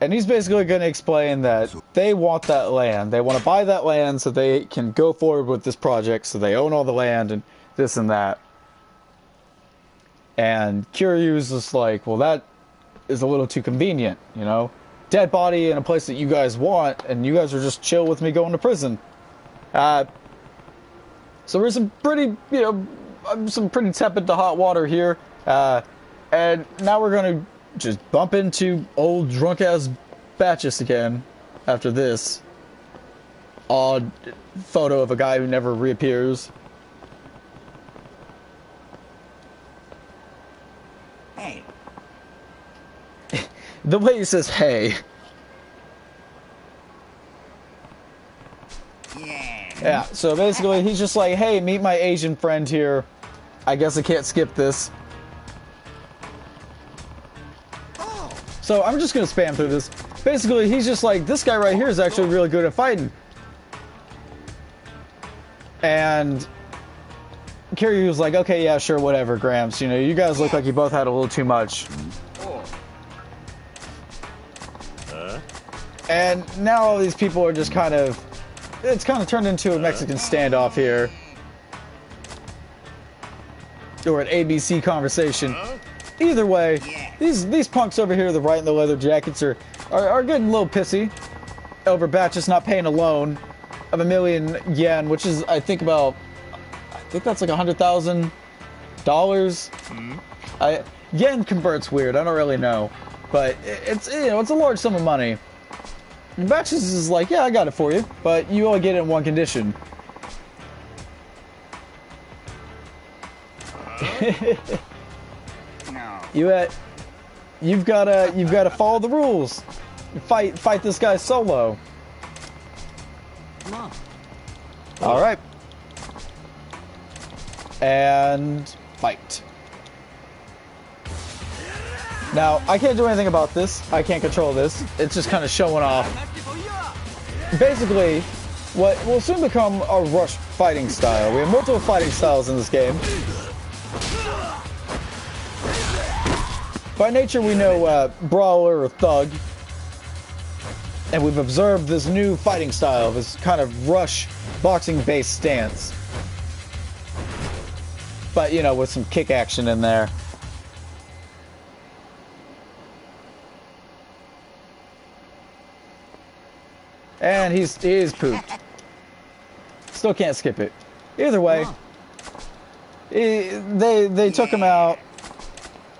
And he's basically going to explain that they want that land. They want to buy that land so they can go forward with this project, so they own all the land and this and that. And Kiryu's just like, well, that is a little too convenient, you know? Dead body in a place that you guys want, and you guys are just chill with me going to prison. So there's some pretty, you know, I'm some pretty tepid to hot water here. And now we're gonna just bump into old drunk-ass Batches again after this odd photo of a guy who never reappears.
Hey.
The way he says, hey. Yeah, so basically he's just like, hey, meet my Asian friend here. I guess I can't skip this. So I'm just gonna spam through this. Basically, he's just like, this guy right here is actually really good at fighting. And Kiryu was like, okay, yeah, sure, whatever, Gramps. You know, you guys look like you both had a little too much. And now all these people are just kind of... It's kind of turned into a Mexican standoff here. Or an ABC conversation. Either way, these punks over here, the right in the leather jackets, are getting a little pissy over Batches not paying a loan of 1 million yen, which is, I think that's like $100,000. Yen converts weird. I don't really know, but it's, you know, it's a large sum of money. And Batches is like, yeah, I got it for you, but you only get it in one condition. You've gotta follow the rules. Fight this guy solo. All right. And fight. Now, I can't do anything about this. I can't control this. It's just kind of showing off. Basically, what will soon become a rush fighting style. We have multiple fighting styles in this game. By nature, we know brawler or thug. And we've observed this new fighting style, this kind of rush boxing-based stance. But, you know, with some kick action in there. And he's pooped. Still can't skip it. Either way, they took him out,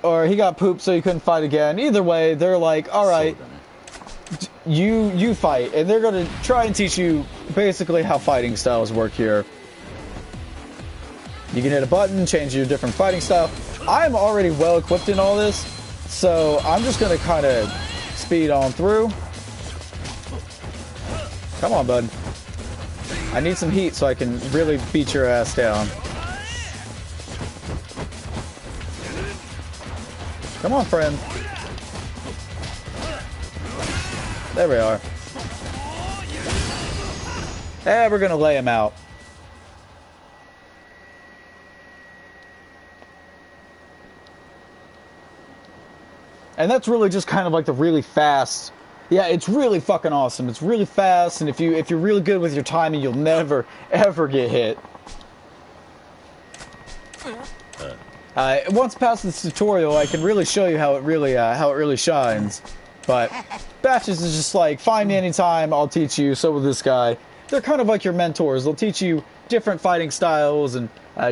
or he got pooped so he couldn't fight again. Either way, they're like, all right, you fight, and they're gonna try and teach you basically how fighting styles work here. You can hit a button, change your different fighting style. I'm already well equipped in all this, so I'm just gonna kind of speed on through. Come on, bud. I need some heat so I can really beat your ass down. Come on, friend. There we are. And we're gonna lay him out. And that's really just kind of like the really fast. Yeah, it's really fucking awesome. It's really fast, and if you're really good with your timing, you'll never ever get hit. Once past this tutorial, I can really show you how it really shines. But Batches is just like, find me anytime, I'll teach you. So with this guy, they're kind of like your mentors. They'll teach you different fighting styles and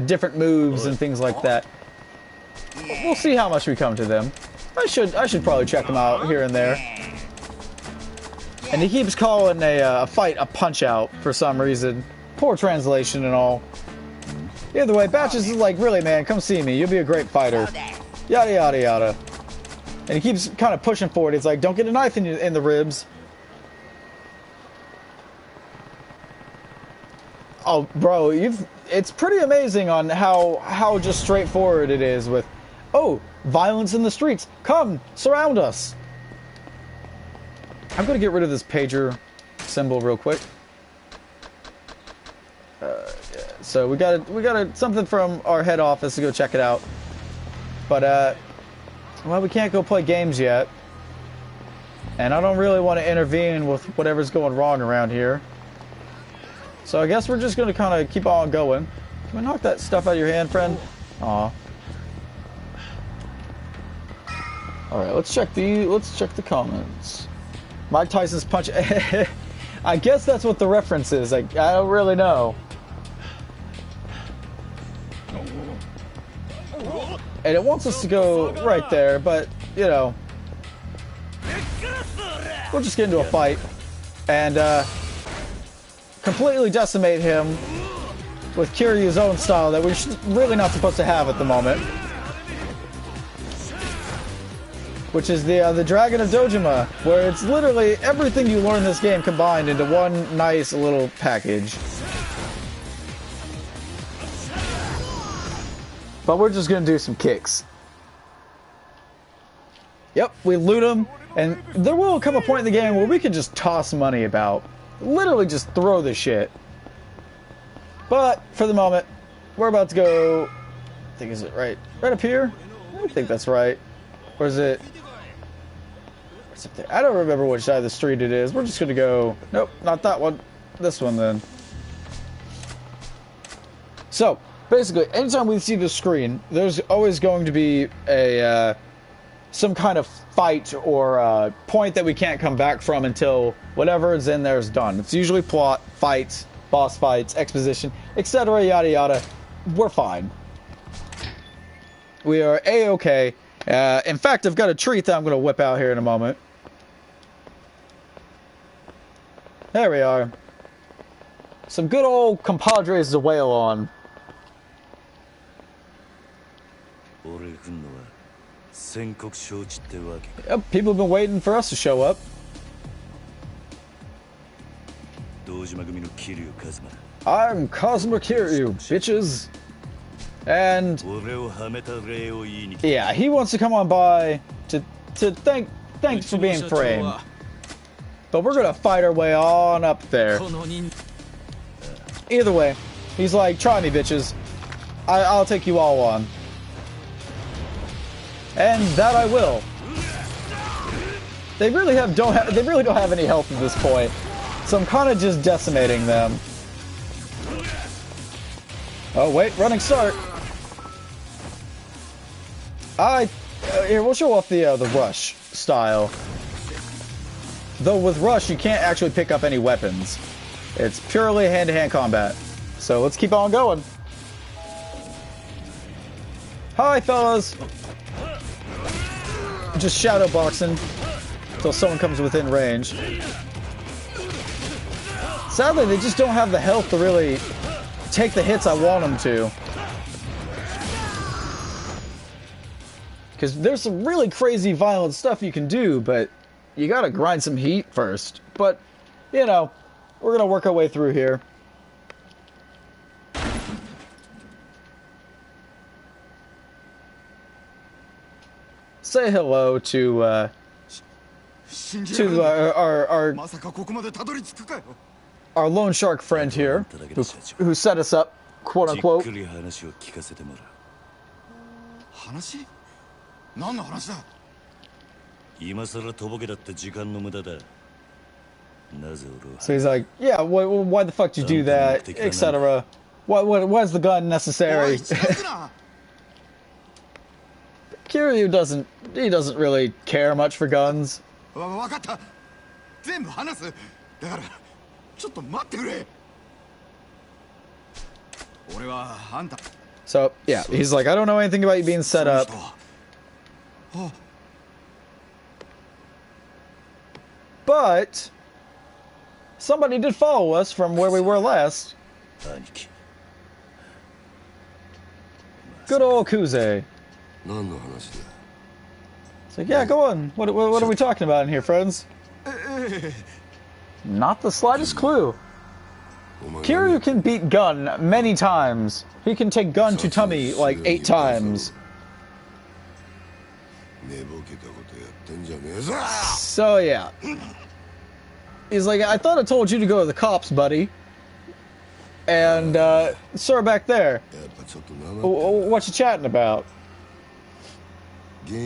different moves and things like that. We'll see how much we come to them. I should probably check them out here and there. And he keeps calling a fight a punch-out for some reason. Poor translation and all. Either way, Batches is like, really, man, come see me. You'll be a great fighter. Yada, yada, yada. And he keeps kind of pushing forward. It's like, don't get a knife in the ribs. Oh, bro, it's pretty amazing on how just straightforward it is with, oh, violence in the streets. Come, surround us. I'm gonna get rid of this pager symbol real quick. Yeah, so we got something from our head office to go check it out. But well, we can't go play games yet, and I don't really want to intervene with whatever's going wrong around here. So I guess we're just gonna kind of keep on going. Can we knock that stuff out of your hand, friend? Aw. All right, let's check the comments. Mike Tyson's punch. I guess that's what the reference is. I don't really know. And it wants us to go right there, but, you know, we'll just get into a fight and completely decimate him with Kiryu's own style that we're really not supposed to have at the moment. Which is the Dragon of Dojima, where it's literally everything you learn in this game combined into one nice little package. But we're just gonna do some kicks. Yep, we loot them, and there will come a point in the game where we can just toss money about. Literally just throw this shit. But, for the moment, we're about to go... I think, is it right? Right up here? I think that's right. Or is it... Where's up there? I don't remember which side of the street it is. We're just gonna go... Nope, not that one. This one, then. So, basically, anytime we see the screen, there's always going to be a... some kind of fight or point that we can't come back from until whatever is in there is done. It's usually plot, fights, boss fights, exposition, etc. Yada yada. We're fine. We are A-okay. In fact, I've got a treat that I'm going to whip out here in a moment. There we are. Some good old compadres to wail on. Yep, people have been waiting for us to show up. I'm Kazuma Kiryu, bitches. And yeah, he wants to come on by to thanks for being framed. But we're gonna fight our way on up there. Either way, he's like, try me, bitches. I'll take you all on. And that I will. They really don't have any health at this point, so I'm kind of just decimating them. Oh wait, running start. Here we'll show off the rush style. Though with rush you can't actually pick up any weapons. It's purely hand-to-hand combat. So let's keep on going. Hi fellas. Just shadow boxing until someone comes within range. Sadly, they just don't have the health to really take the hits I want them to. Because there's some really crazy violent stuff you can do, but you gotta grind some heat first. But, you know, we're gonna work our way through here. Say hello to our loan shark friend here, who set us up, quote unquote. So he's like, yeah, why the fuck did you do that, etc. Why is the gun necessary? Kiryu doesn't really care much for guns. So, yeah, he's like, I don't know anything about you being set up. But somebody did follow us from where we were last. Good old Kuze. So yeah, go on. What are we talking about in here, friends? Not the slightest clue. Kiryu can beat Gun many times. He can take Gun to tummy like 8 times. So yeah. He's like, I thought I told you to go to the cops, buddy. And, sir back there. What you chatting about? But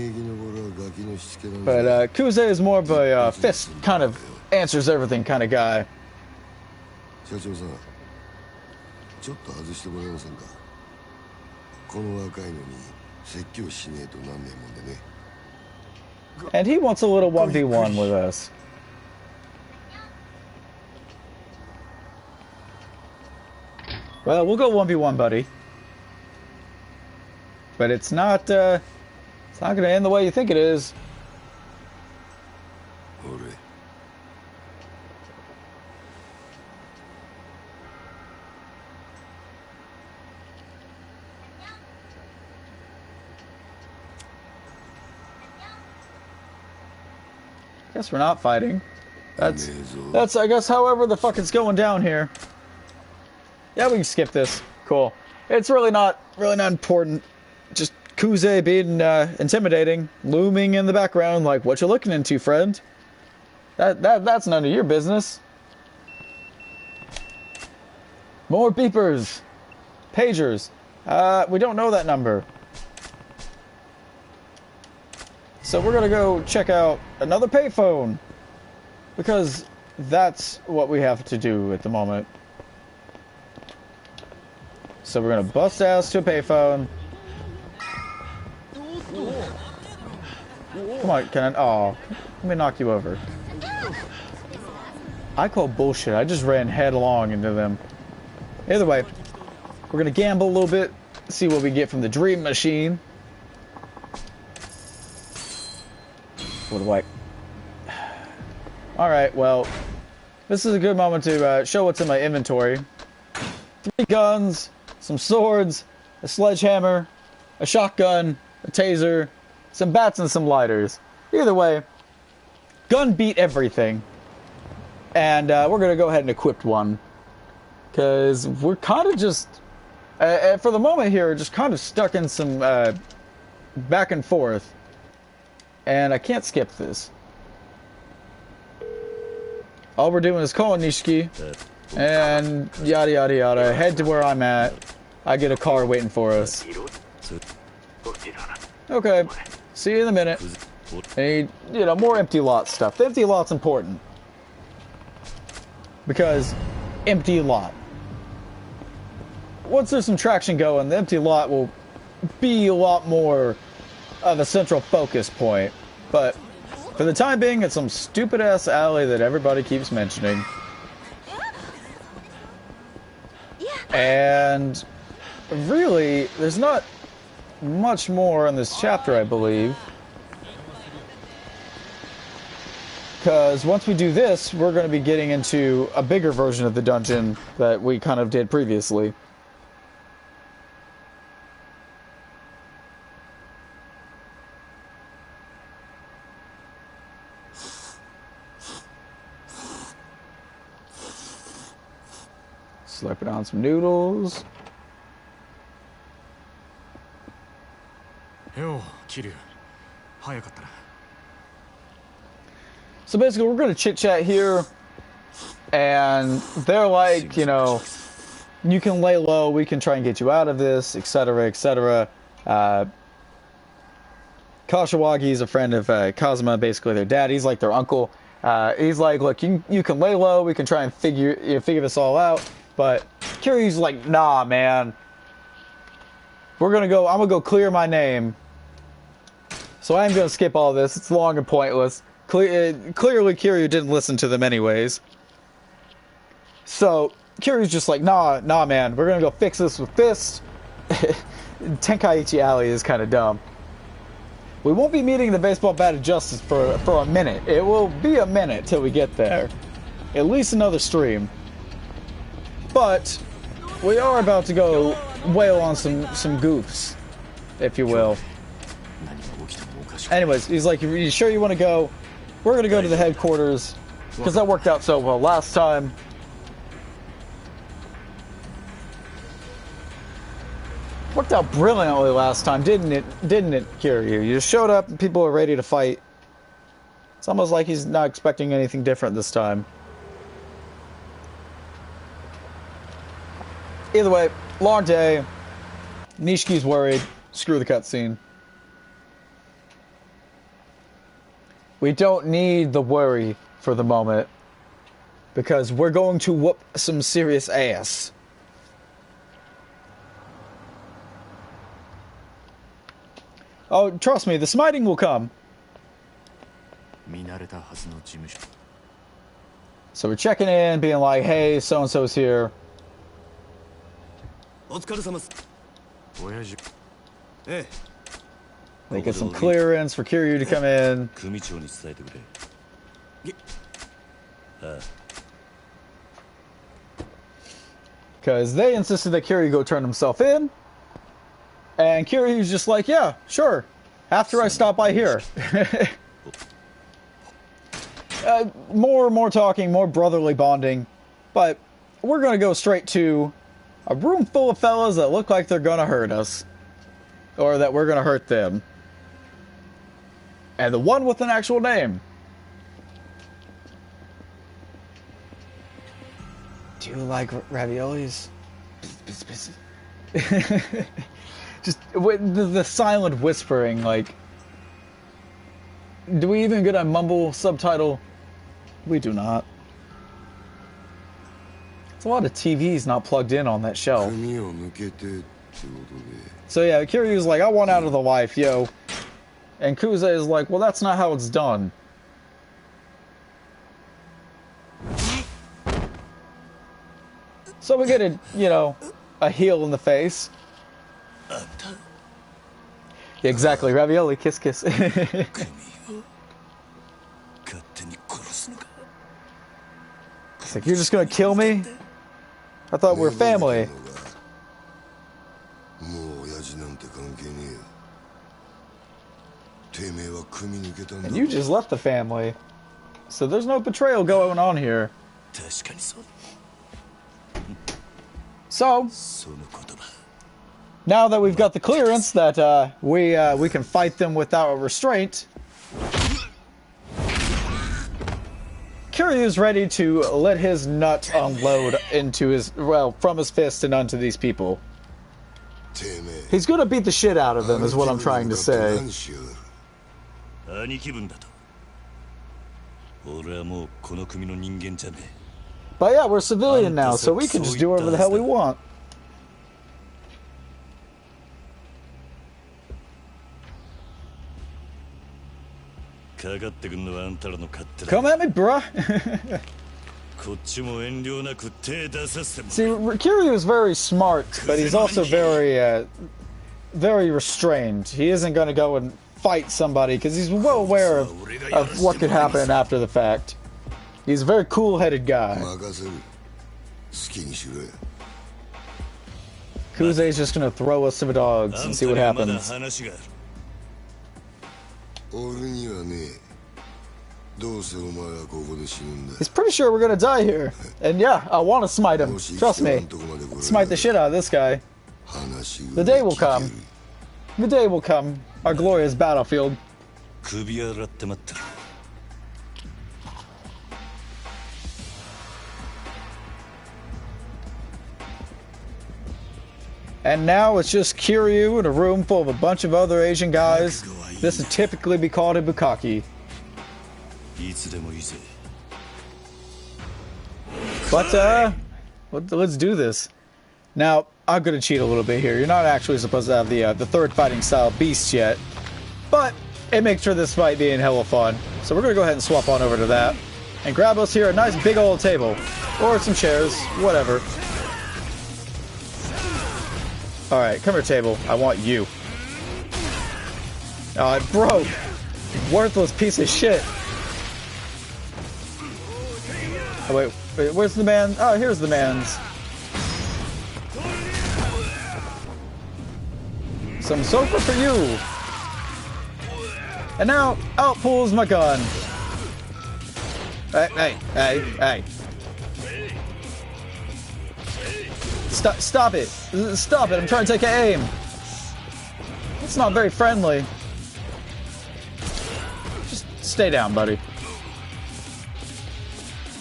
Kuze is more of a fist kind of answers everything kind of guy. And he wants a little 1v1 with us. Well, we'll go 1v1, buddy. but it's not going to end the way you think it is.
俺
Guess we're not fighting. That's I guess however the fuck it's going down here. Yeah, we can skip this. Cool. It's really not important. Just Kuze being intimidating, looming in the background like, what you looking into, friend? That's none of your business. More beepers. Pagers. We don't know that number. So we're gonna go check out another payphone. Because that's what we have to do at the moment. So we're gonna bust ass to a payphone. Come on, can I? Oh, let me knock you over. I call bullshit. I just ran headlong into them. Either way, we're gonna gamble a little bit, see what we get from the dream machine. What do I? Alright, well, this is a good moment to show what's in my inventory. 3 guns, some swords, a sledgehammer, a shotgun, a taser, some bats, and some lighters. Either way, gun beat everything. And we're going to go ahead and equip one. Because we're kind of just, for the moment here, just kind of stuck in some back and forth. And I can't skip this. All we're doing is calling Nishiki, and yada yada yada, head to where I'm at. I get a car waiting for us. Okay, see you in a minute. And, you know, more empty lot stuff. The empty lot's important. Because, empty lot. Once there's some traction going, the empty lot will be a lot more of a central focus point. But for the time being, it's some stupid-ass alley that everybody keeps mentioning. And really, there's not much more in this chapter, I believe. Because once we do this, we're going to be getting into a bigger version of the dungeon that we kind of did previously. Slurping on some noodles.
Yo, Kiryu. 早かったな。
So basically, we're going to chit-chat here, and they're like, you know, you can lay low, we can try and get you out of this, etc., etc. Kashiwagi's a friend of Kazuma, basically their dad. He's like their uncle. He's like, look, you can lay low, we can try and figure this all out. But Kiryu's like, nah, man. I'm gonna go clear my name. So I'm gonna skip all this. It's long and pointless. Clearly Kiryu didn't listen to them anyways. So Kiryu's just like, nah, man. We're gonna go fix this with fists. Tenkaichi Alley is kind of dumb. We won't be meeting the baseball bat of justice for a minute. It will be a minute till we get there. At least another stream. But we are about to go wail on some goofs, if you will. Anyways, he's like, you sure you want to go? We're going to go to the headquarters, because that worked out so well last time. Worked out brilliantly last time, didn't it, Kiryu? You just showed up and people are ready to fight. It's almost like he's not expecting anything different this time. Either way, long day. Nishiki's worried. Screw the cutscene. We don't need the worry for the moment, because we're going to whoop some serious ass. Oh, trust me, the smiting will come. So we're checking in, being like, hey, so-and-so's here.
ええ
They get some clearance for Kiryu to come in.
組長に伝えてくれ。ああ
Because they insisted that Kiryu go turn himself in. And Kiryu's just like, yeah, sure. After I stop by here. More talking, more brotherly bonding. But we're going to go straight to a room full of fellas that look like they're going to hurt us. Or that we're going to hurt them. And the one with an actual name. Do you like raviolis? Just with the silent whispering, like... Do we even get a mumble subtitle? We do not. There's a lot of TVs not plugged in on that shelf. So yeah, Kiryu's like, I want out of the life, yo. And Kuze is like, well, that's not how it's done. So we get a, you know, a heel in the face. Yeah, exactly, ravioli, kiss, kiss. It's like, you're just gonna kill me? I thought we were family. And you just left the family. So there's no betrayal going on here. So, now that we've got the clearance that we can fight them without restraint, Kiryu's ready to let his nut unload into his, well, from his fist and onto these people. He's gonna beat the shit out of them, is what I'm trying to say. But yeah, we're civilian now, so we can just do whatever the hell we want. Come at me, bruh. See, Kiryu is very smart, but he's also very, very restrained. He isn't going to go and fight somebody because he's well aware of what could happen after the fact. He's a very cool-headed guy. Kuze's just going to throw us some dogs and see what happens. He's pretty sure we're gonna die here. And yeah, I want to smite him. Trust me. Smite the shit out of this guy. The day will come. The day will come. Our glorious battlefield. And now it's just Kiryu in a room full of a bunch of other Asian guys. This would typically be called a bukkake. But, let's do this. Now, I'm gonna cheat a little bit here. You're not actually supposed to have the third fighting style beast yet. But, it makes for this fight being hella fun. So we're gonna go ahead and swap on over to that. And grab us here a nice big old table. Or some chairs, whatever. Alright, come here, table. I want you. Oh, it broke. Worthless piece of shit. Oh, wait, where's the man? Oh, here's the man's. Some sofa for you. And now, out pulls my gun. Hey. Stop it. Stop it, I'm trying to take aim. It's not very friendly. Just stay down, buddy.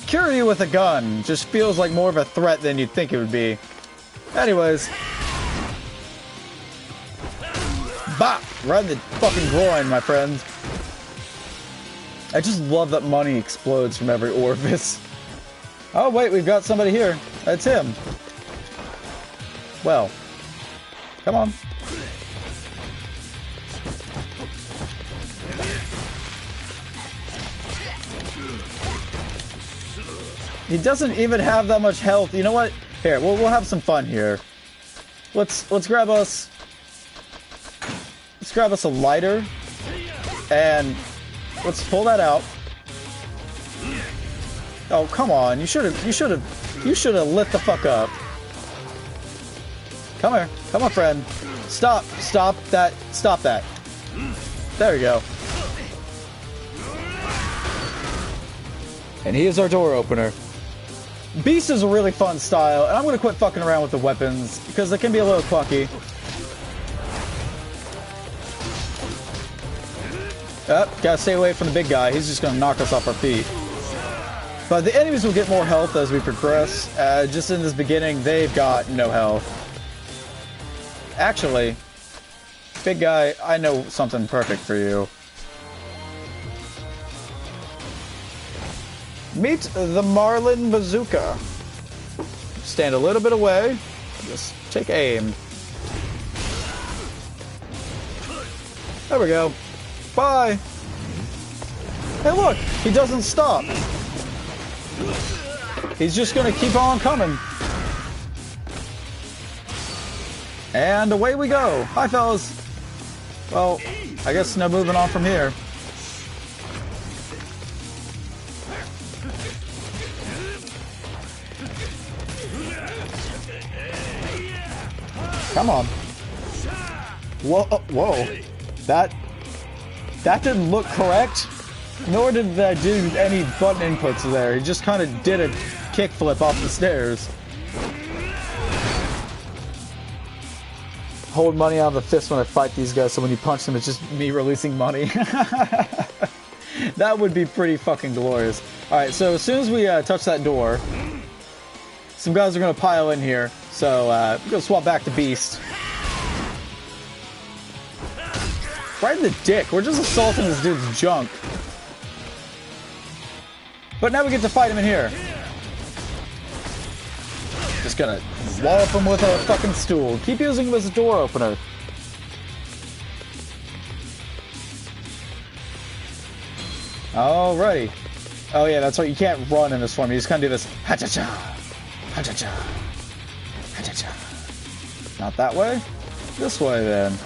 Kiryu with a gun just feels like more of a threat than you'd think it would be. Anyways. Bop! Right in the fucking groin, my friend. I just love that money explodes from every orifice. Oh wait, we've got somebody here. That's him. Well. Come on. He doesn't even have that much health. You know what? Here, we'll have some fun here. Let's grab us Let's grab us a lighter. And let's pull that out. Oh, come on. You should have lit the fuck up. Come here. Come on, friend. Stop that. Stop that. There we go. And he is our door opener. Beast is a really fun style, and I'm gonna quit fucking around with the weapons because they can be a little clunky. Gotta stay away from the big guy. He's just gonna knock us off our feet. But the enemies will get more health as we progress. Just in this beginning, they've got no health. Actually, big guy, I know something perfect for you. Meet the Marlin Bazooka. Stand a little bit away. Just take aim. There we go. Bye. Hey, look, he doesn't stop. He's just gonna keep on coming. And away we go. Hi, fellas. Well, I guess no moving on from here. Come on. Whoa, whoa. That didn't look correct. Nor did I do any button inputs there. He just kind of did a kickflip off the stairs. Hold money out of the fist when I fight these guys, so when you punch them, it's just me releasing money. That would be pretty fucking glorious. Alright, so as soon as we touch that door, some guys are going to pile in here. So, we're going to swap back to Beast. Right in the dick. We're just assaulting this dude's junk. But now we get to fight him in here. Just gonna wallop him with a fucking stool. Keep using him as a door opener. Alrighty. Oh yeah, that's right. You can't run in this form. You just kind of do this. Ha-cha-cha. Ha-cha-cha. Ha-cha-cha. Not that way. This way then.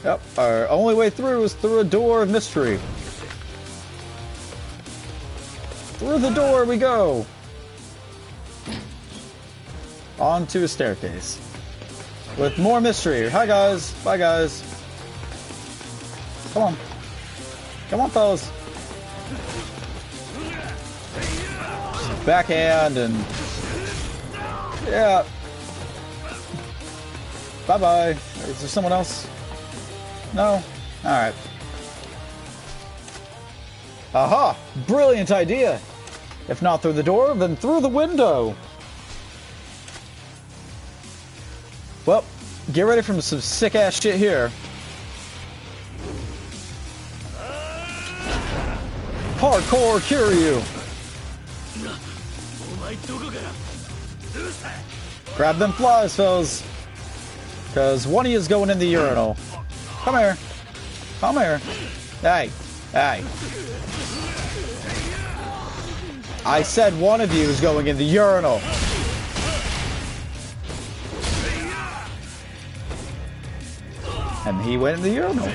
Yep. Our only way through is through a door of mystery. Through the door we go. Onto a staircase. With more mystery. Hi guys. Bye guys. Come on. Come on, fellas. Backhand and... yeah. Bye-bye. Is there someone else? No? Alright. Aha! Brilliant idea! If not through the door, then through the window! Well, get ready for some sick-ass shit here. Hardcore Kiryu! Grab them flies, fellas. Because one of you is going in the urinal. Come here. Come here. Hey. Hey. I said one of you is going in the urinal. And he went in the urinal.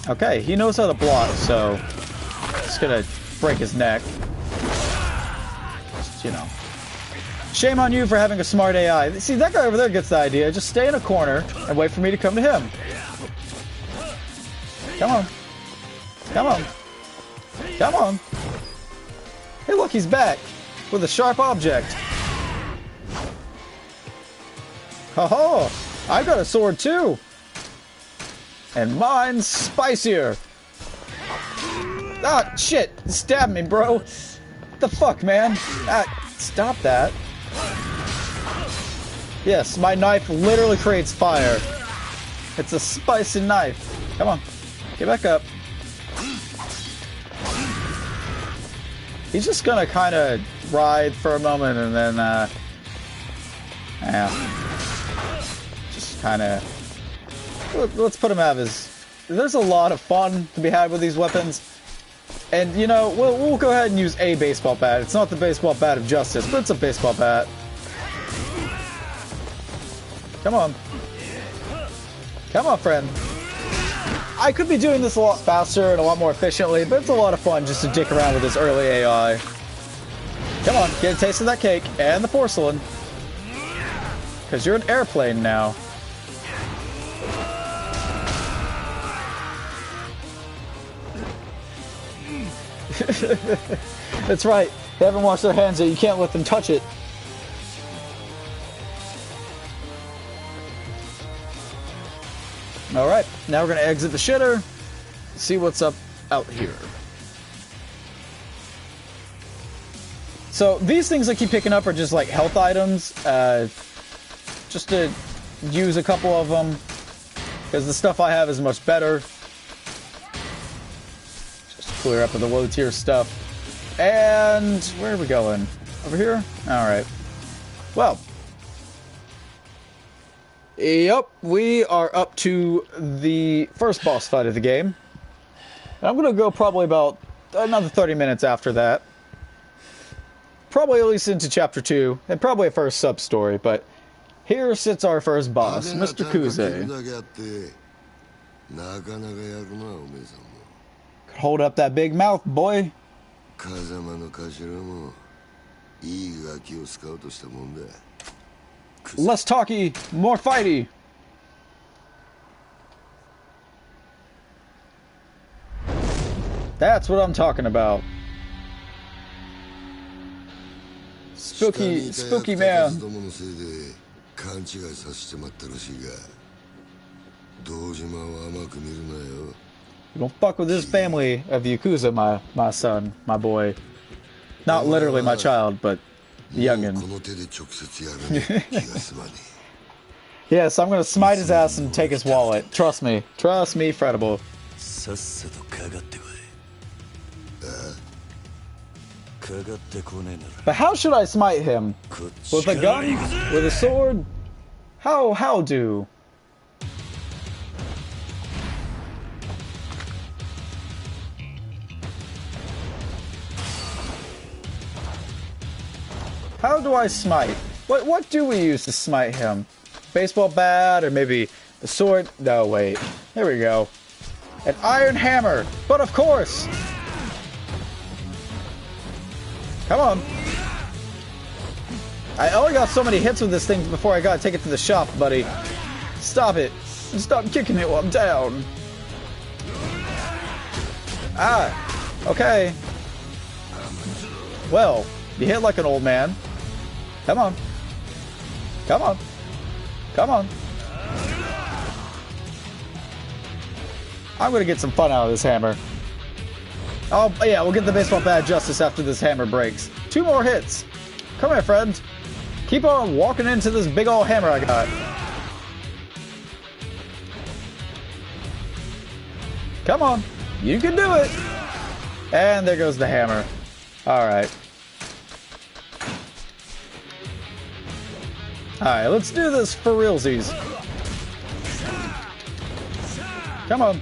Okay, he knows how to block, so just gonna break his neck. Just, you know. Shame on you for having a smart AI. See, that guy over there gets the idea. Just stay in a corner and wait for me to come to him. Come on. Come on. Come on. Hey, look, he's back with a sharp object. Ho-ho! I've got a sword, too. And mine's spicier. Ah, shit. Stab me, bro. What the fuck, man? Ah, stop that. Yes, my knife literally creates fire. It's a spicy knife. Come on. Get back up. He's just gonna kind of ride for a moment and then, yeah. Just kind of... let's put him out of his... There's a lot of fun to be had with these weapons. And, you know, we'll go ahead and use a baseball bat. It's not the baseball bat of justice, but it's a baseball bat. Come on. Come on, friend. I could be doing this a lot faster and a lot more efficiently, but it's a lot of fun just to dick around with this early AI. Come on, get a taste of that cake and the porcelain. Because you're an airplane now. That's right. They haven't washed their hands yet. You can't let them touch it. Alright, now we're going to exit the shitter. See what's up out here. So, these things I keep picking up are just like health items. Just to use a couple of them. Because the stuff I have is much better. Clear up of the low tier stuff. And where are we going? Over here? Alright. Well. Yep, we are up to the first boss fight of the game. And I'm going to go probably about another 30 minutes after that. Probably at least into chapter 2, and probably a first sub-story, but here sits our first boss, Mr. Kuze. Hold up that big mouth, boy. Less talky, more fighty. That's what I'm talking about. Spooky man. You don't fuck with this family of Yakuza, my son, my boy. Not literally my child, but the youngin. Yes, I'm gonna smite his ass and take his wallet. Trust me. Trust me, Fredible. But how should I smite him? With a gun? With a sword? How do? How do I smite? What do we use to smite him? Baseball bat or maybe a sword? No, wait. There we go. An iron hammer. But of course. Come on. I only got so many hits with this thing before I gotta take it to the shop, buddy. Stop it. Stop kicking it while I'm down. Ah. Okay. Well, you hit like an old man. Come on. Come on. Come on. I'm gonna get some fun out of this hammer. Oh, yeah, we'll get the baseball bat justice after this hammer breaks. 2 more hits. Come here, friend. Keep on walking into this big old hammer I got. Come on. You can do it. And there goes the hammer. Alright. Alright, let's do this for realsies. Come on.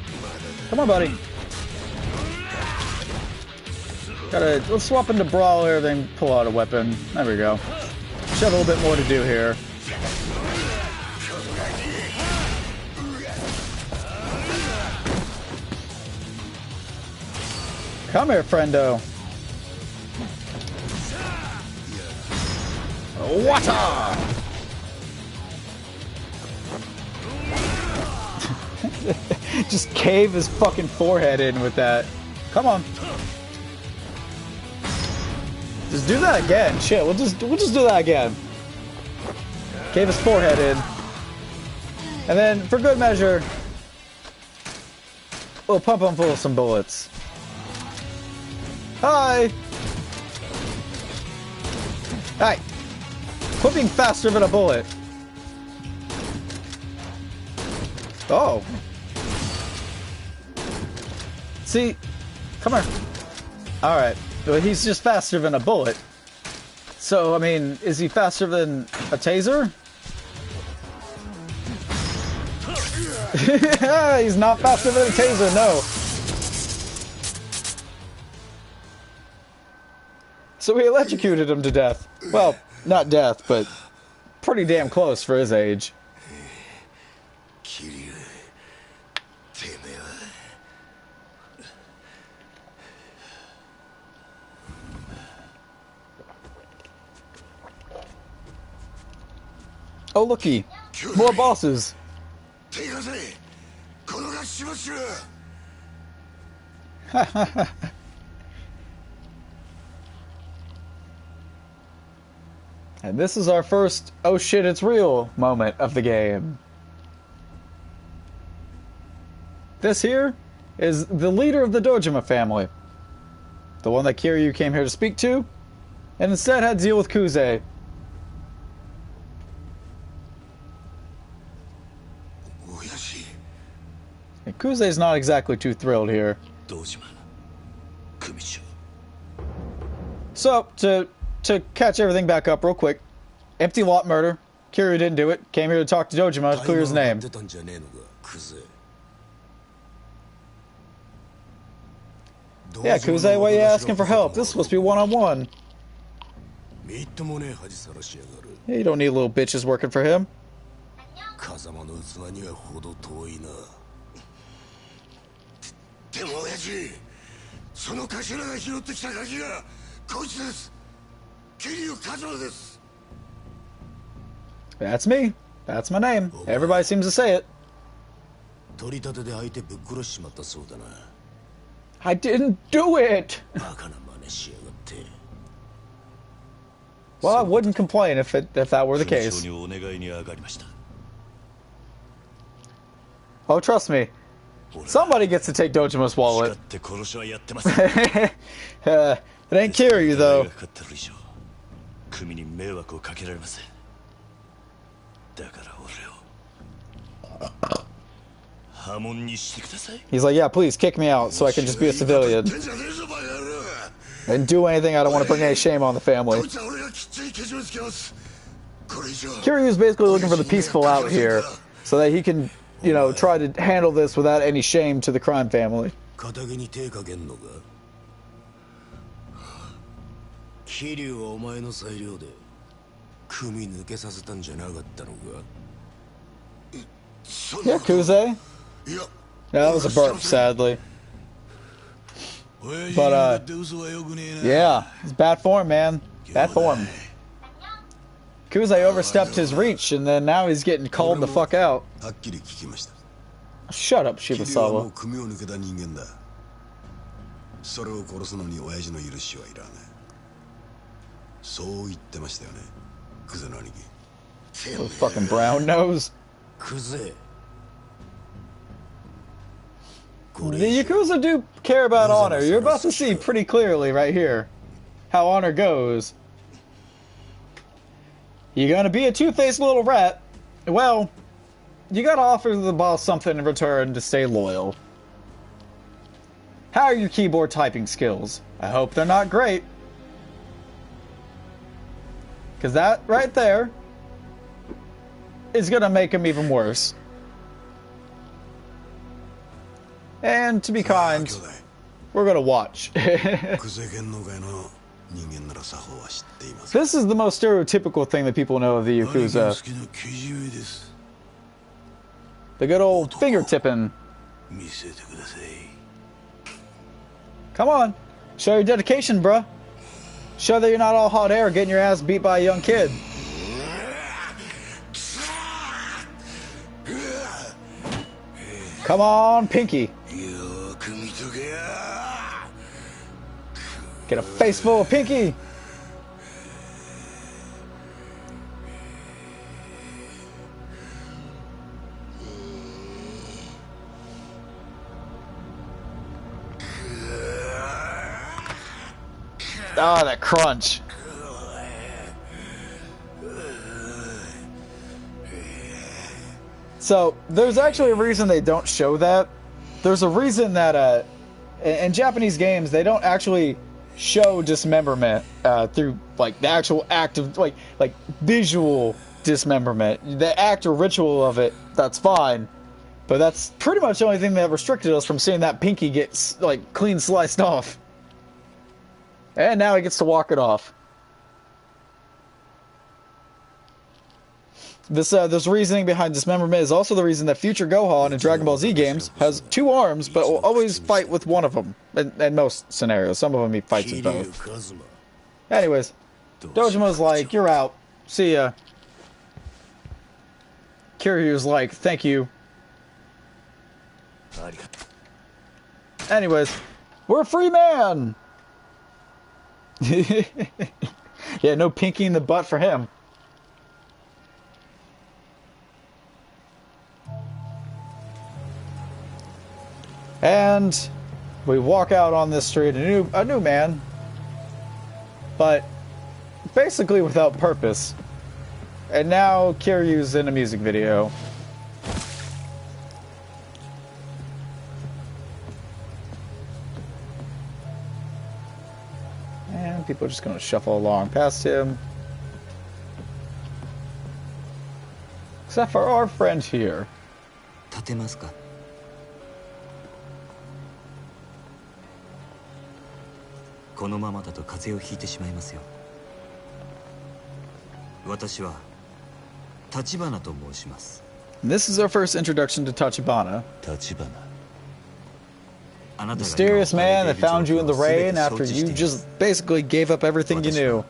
Come on, buddy. Let's swap into brawler, then pull out a weapon. There we go. Should have a little bit more to do here. Come here, friendo. Water! Just cave his fucking forehead in with that. Come on. Just do that again. Shit, we'll just do that again. Cave his forehead in. And then, for good measure, we'll pump him full of some bullets. Hi! Hi! Quit being faster than a bullet. Oh. See? Come here. Alright. Well, he's just faster than a bullet. So, I mean, is he faster than a taser? He's not faster than a taser, no. So we electrocuted him to death. Well, not death, but pretty damn close for his age.
桐生てめえは
Oh, looky. More bosses.
手貸せこのガシマシは
And this is our first oh shit it's real moment of the game. This here is the leader of the Dojima family. The one that Kiryu came here to speak to, and instead had to deal with Kuze. And Kuze's not exactly too thrilled here.
堂島組長
So, to catch everything back up real quick, empty lot murder. Kiryu didn't do it. Came here to talk to Dojima to clear his name.
出たんじゃねえのかクゼ
Yeah, Kuze, why are you asking for help? This is supposed to be one-on-one.
みっともねえ恥さらしやがる
Yeah, you don't need little bitches working for him.
風間の器にはほど遠いなでも親父その頭が拾ってきた鍵がこいつです桐生一馬です
That's me. That's my name. Everybody seems to say it.
取り立てで相手ぶっ殺しちまったそうだな
I didn't do it!
バカな真似しやがって
Well, I wouldn't complain if that were the
組
case.
長にお願いに上がりました
Oh, trust me. Somebody gets to take Dojima's
叱
wallet.
って殺しはやってません
It ain't Kiryu,
疑い
though.
がかかってる以上組に迷惑をかけられませんだから俺を破門にしてください
He's like, yeah, please kick me out so I can just be a civilian
言ってんじゃねえぞバカ野郎
and do anything. I don't want to bring any shame on the
こ
family.
いつは俺がきっちりけじめつけますこれ以上
Kiryu's basically looking for the peaceful out here so that he can, you know, try to handle this without any shame to the crime family.
肩毛に手かけんのか桐生はお前の裁量で組抜けさせたんじゃなかったのか
Yeah, Kuze.
いや
That was a burp, sadly.
親父
But,
にだって嘘はよくねえな
Yeah, it's bad form, man. Bad form. Kuze overstepped his reach, and then now he's getting called the fuck out.
はっきり聞きました
Shut up,
桐生はも
Shibusawa.
う組を抜けた人間だそれを殺すのに親父の許しはいらないそう言ってましたよねクゼの兄貴
With fucking brown nose.
クゼ
The Yakuza do care about honor. You're about to see pretty clearly right here how honor goes. You're gonna be a two-faced little rat. Well, you gotta offer the boss something in return to stay loyal. How are your keyboard typing skills? I hope they're not great. Because that right there is gonna make him even worse. And to be kind,
兄弟
we're gonna watch.
クゼ芸能界の人間なら作法は知っています
This is the most stereotypical thing that people know of the
兄貴の
Yakuza.
好きなけじめです
The good old finger tipping.
見せてください
Come on. Show your dedication, bruh. Show that you're not all hot air getting your ass beat by a young kid. Come on, Pinky.
よく見とけや
Get a face full of Pinky. Ah, that crunch. So, there's actually a reason they don't show that. There's a reason that, in Japanese games, they don't actually show dismemberment, through, like, the actual act of, like, visual dismemberment. The act or ritual of it, that's fine. But that's pretty much the only thing that restricted us from seeing that pinky get, like, clean sliced off. And now he gets to walk it off. This reasoning behind dismemberment is also the reason that future Gohan in Dragon Ball Z games has 2 arms, but will always fight with one of them. In most scenarios. Some of them he fights with both. Anyways, Dojima's like, you're out. See ya. Kiryu's like, thank you. Anyways, we're a free man! Yeah, no pinky in the butt for him. And we walk out on this street, a new man, but basically without purpose. And now Kiryu's in a music video. And people are just going to shuffle along past him. Except for our friend here.
立てますか? このままだと風邪をひいてしまいますよ。私は立花と申します。
This is our first introduction to Tachibana.
立花
Mysterious man that found you in the rain after you just basically gave up everything you knew.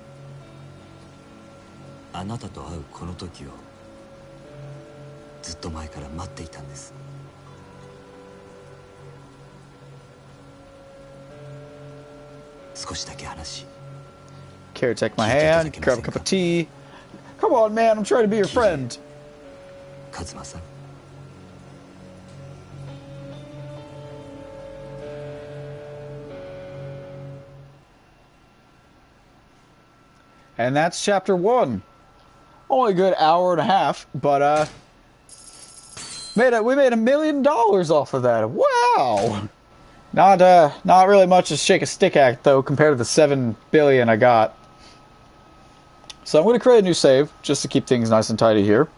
あなたと会うこの時をずっと前から待っていたんです。少しだけ話。
Care, take my hand, grab a cup of tea. Come on, man, I'm trying to be your friend.
カズマさん。
And that's chapter 1. Only a good hour and a half, but we made $1 million off of that. Wow. Not really much to shake a stick at though compared to the 7 billion I got. So I'm going to create a new save just to keep things nice and tidy here.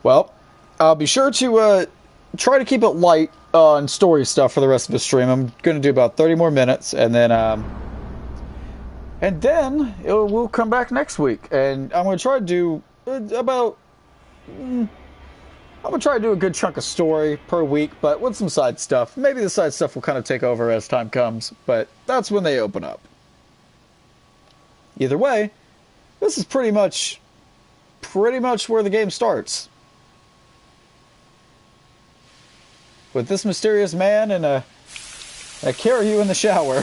Well, I'll be sure to try to keep it light on story stuff for the rest of the stream. I'm going to do about 30 more minutes, and then we'll come back next week, and I'm going to try to do I'm going to try to do a good chunk of story per week, but with some side stuff. Maybe the side stuff will kind of take over as time comes, but that's when they open up. Either way, this is pretty much where the game starts. With this mysterious man and a Kiryu in the shower.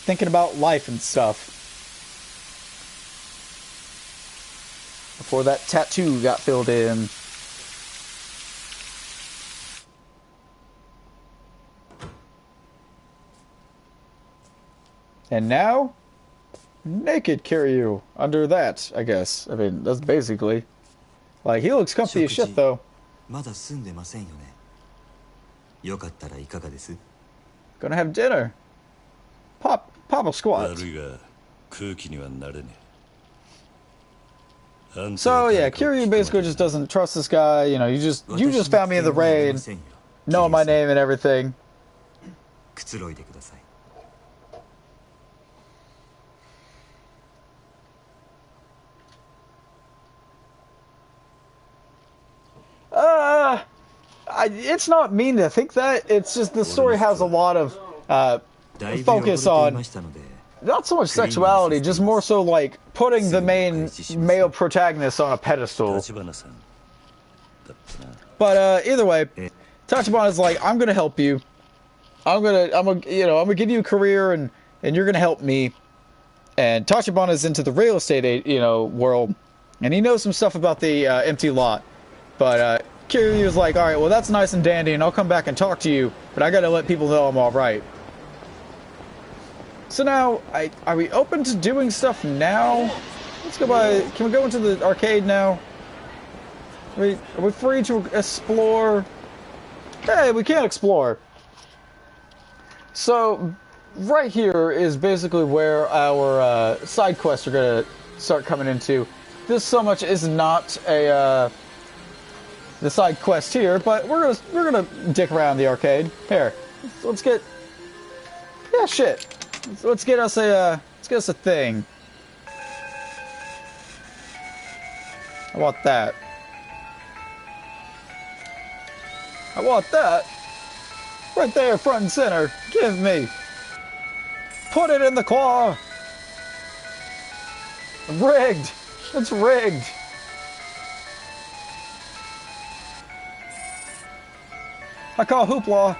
Thinking about life and stuff. Before that tattoo got filled in. And now, naked Kiryu under that, I guess. I mean, that's basically. Like, he looks comfy as shit, though.
まだ住んでませんよね。よかったらいかがです?
Gonna have dinner. Pop a squat. So yeah, Kiryu basically just doesn't trust this guy. You know, you just found me in the rain, knowing my name and everything.
くつろいでください。
It's not mean to think that. It's just the story has a lot of focus on not so much sexuality, just more so like putting the main male protagonist on a pedestal. But either way, Tachibana is like, I'm gonna help you. I'm gonna give you a career, and you're gonna help me. And Tachibana is into the real estate, world, and he knows some stuff about the empty lot. But Kiryu is like, all right, well, that's nice and dandy, and I'll come back and talk to you, but I gotta let people know I'm all right. So now, are we open to doing stuff now? Let's go by. Can we go into the arcade now? Are we free to explore? Hey, we can't explore. So, right here is basically where our side quests are gonna start coming into. This so much is not a the side quest here, but we're gonna dick around the arcade. Here, let's get, yeah, shit. Let's get us a thing. I want that. I want that. Right there, front and center. Give me. Put it in the claw. Rigged. It's rigged. I call hoopla.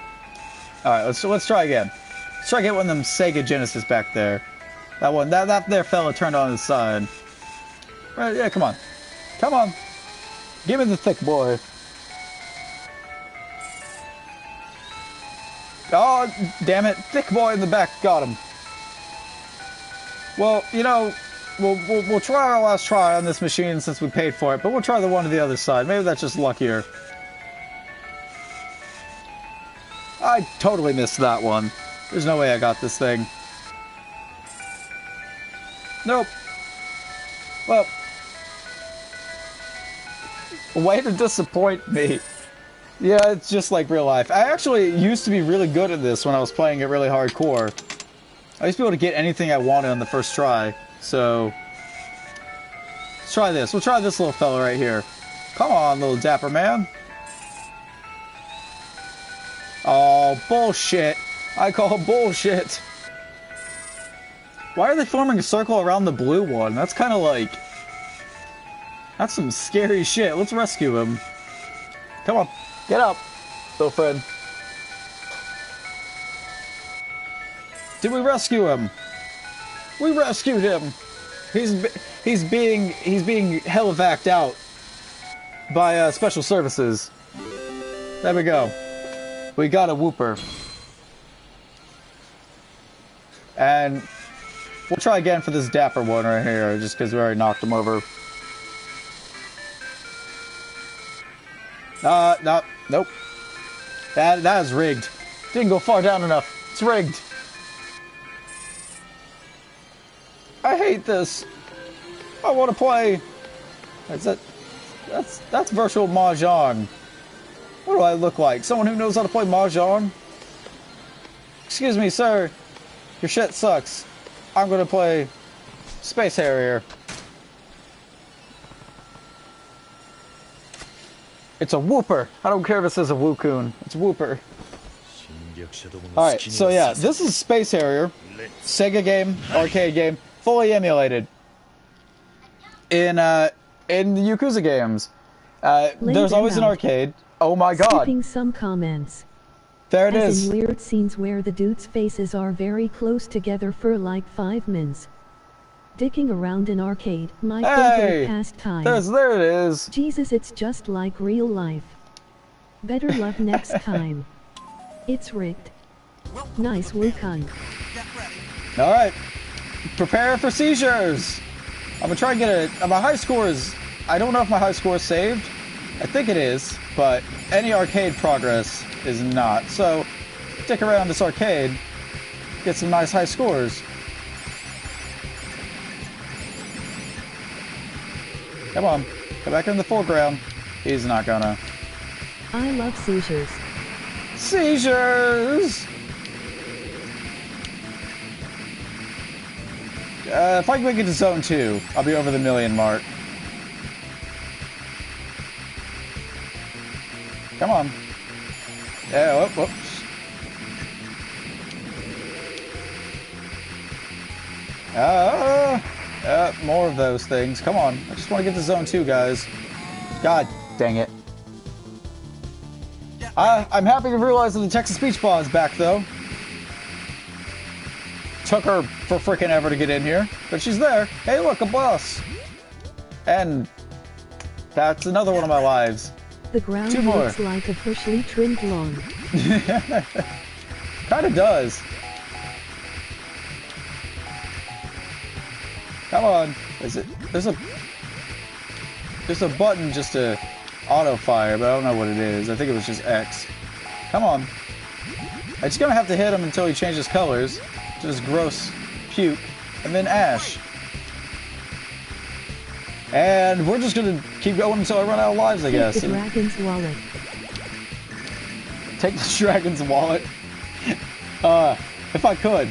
Alright, let's try again. Let's try to get one of them Sega Genesis back there. That one, that there fella turned on his side. Right, yeah, come on. Come on. Give me the thick boy. Oh, damn it. Thick boy in the back. Got him. Well, you know, we'll try our last try on this machine since we paid for it, but we'll try the one to the other side. Maybe that's just luckier. I totally missed that one. There's no way I got this thing. Nope. Well, way to disappoint me. Yeah, it's just like real life. I actually used to be really good at this when I was playing it really hardcore. I used to be able to get anything I wanted on the first try. So, let's try this. We'll try this little fella right here. Come on, little dapper man. Oh, bullshit. I call bullshit. Why are they forming a circle around the blue one? That's kind of like... That's some scary shit. Let's rescue him. Come on. Get up, little friend. Did we rescue him? We rescued him. He's being hell-evac'd out by special services. There we go. We got a whooper. And we'll try again for this dapper one right here, just because we already knocked him over. No, nope. That is rigged. Didn't go far down enough. It's rigged. I hate this. I want to play. That's virtual mahjong. What do I look like? Someone who knows how to play mahjong? Excuse me, sir. Your shit sucks. I'm gonna play Space Harrier. It's a whooper. I don't care if it says a Wukun. It's a whooper. Alright, so yeah, this is Space Harrier. Sega game, arcade game, fully emulated. In the YAKUZA games. There's always an arcade. Oh my god.
Skipping some comments.
There it is.
In weird scenes where the dudes' faces are very close together for like 5 minutes. Dicking around in arcade, my favorite pastime.
There it is.
Jesus, it's just like real life. Better luck next time. It's rigged. Nice Wukun.
Alright. Prepare for seizures. I'm gonna try and get my high score is... I don't know if my high score is saved. I think it is, but any arcade progress is not. So, stick around this arcade. Get some nice high scores. Come on, come back in the foreground. He's not gonna.
I love seizures.
Seizures! If I can make it to Zone 2, I'll be over the million mark. Come on. Yeah, whoops. More of those things. Come on. I just want to get to Zone 2, guys. God dang it. I'm happy to realize that the text-to-speech bar is back, though. Took her for frickin' ever to get in here, but she's there. Hey, look, a bus. And that's another one of my lives.
The ground looks like a freshly trimmed lawn.
Kinda does. Come on. Is it? There's a button just to auto fire, but I don't know what it is. I think it was just X. Come on. I'm just gonna have to hit him until he changes colors to this gross puke, and then ash. And we're just gonna keep going until I run out of lives, I guess.
Take the dragon's wallet.
Take the dragon's wallet. If I could.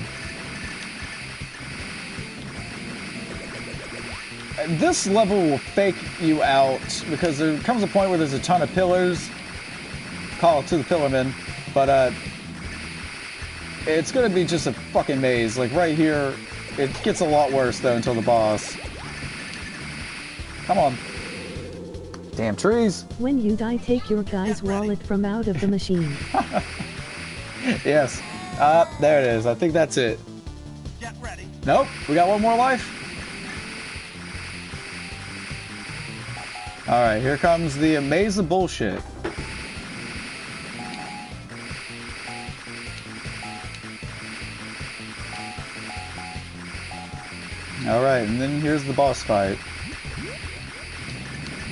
This level will fake you out because there comes a point where there's a ton of pillars. Call it to the pillarmen, but it's gonna be just a fucking maze. Like right here, it gets a lot worse though until the boss. Come on. Damn trees.
When you die, take your guy's wallet from out of the machine.
Yes. There it is. I think that's it.
Get ready.
Nope. We got one more life. Alright, here comes the maze of bullshit. Alright, and then here's the boss fight.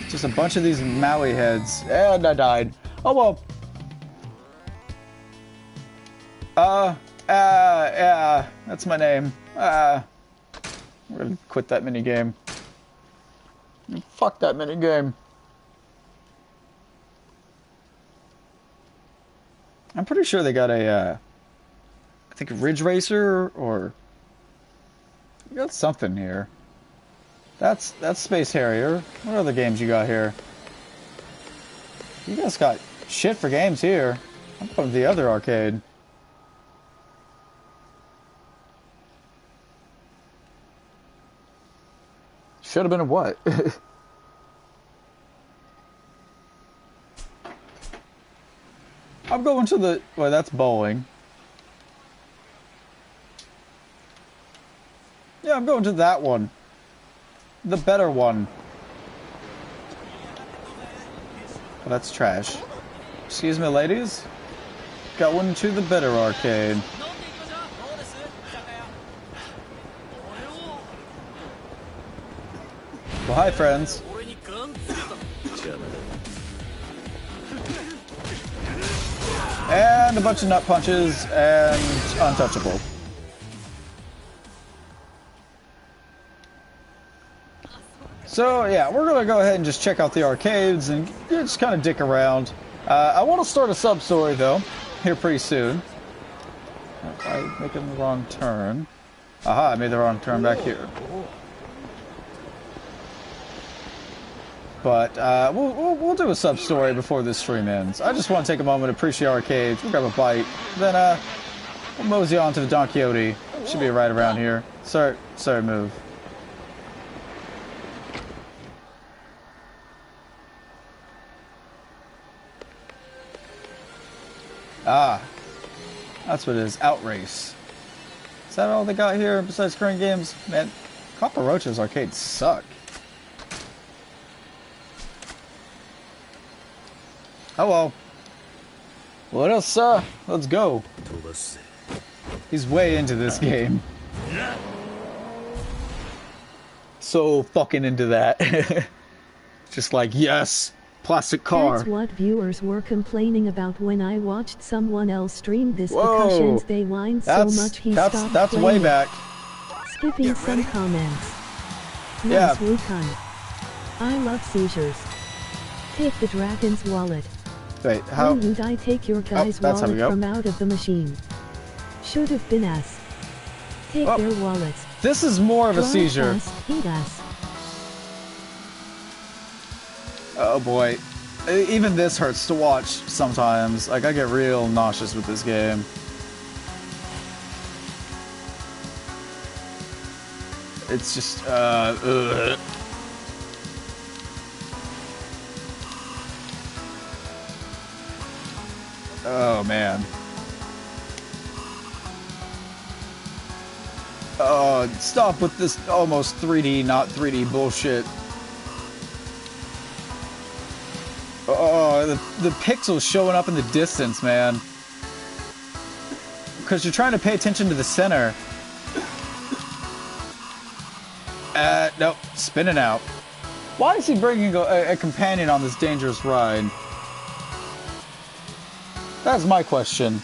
Just a bunch of these Maui heads. And I died. Oh well. Yeah, that's my name. We're gonna quit that minigame. Fuck that minigame. I'm pretty sure they got a, I think Ridge Racer, or... We got something here. That's Space Harrier. What other games you got here? You guys got shit for games here. I'm going to the other arcade. Should have been a what? I'm going to the... Well, that's bowling. Yeah, I'm going to that one. The better one. Oh, that's trash. Excuse me, ladies. Got one to the better arcade. Well, hi, friends. And a bunch of nut punches and untouchable. So yeah, we're gonna go ahead and just check out the arcades and just kind of dick around. I want to start a sub-story though, here pretty soon. If I'm making the wrong turn. Aha, I made the wrong turn back here. But we'll do a sub-story before this stream ends. I just want to take a moment to appreciate arcades. We'll grab a bite, then we'll mosey on to the Don Quixote. Should be right around here. Sorry, move. Ah, that's what it is. Outrace. Is that all they got here besides current games? Man, Copper Roach's arcades suck. Oh well. Let us, let's go. He's way into this game. So fucking into that. Just like, yes, plastic car.
That's what viewers were complaining about when I watched someone else stream this
Whoa.
because they whined so much he stopped
That's
playing.
way back.
Skipping some comments.
Yeah.
Nice Wukan. I love seizures. Take the dragon's wallet.
Wait, how?
When you die, take your guy's
that's how we
wallet
go.
from out of the machine. Should have been us. Take
Oh.
their wallets.
This is more of a
Drive
seizure.
fast, eat us.
Oh boy. Even this hurts to watch sometimes. Like, I get real nauseous with this game. It's just, ugh. Oh, man. Oh, stop with this almost 3D, not 3D bullshit. Oh, the pixels showing up in the distance, man. Because you're trying to pay attention to the center. Nope, spinning out. Why is he bringing a companion on this dangerous ride? That's my question.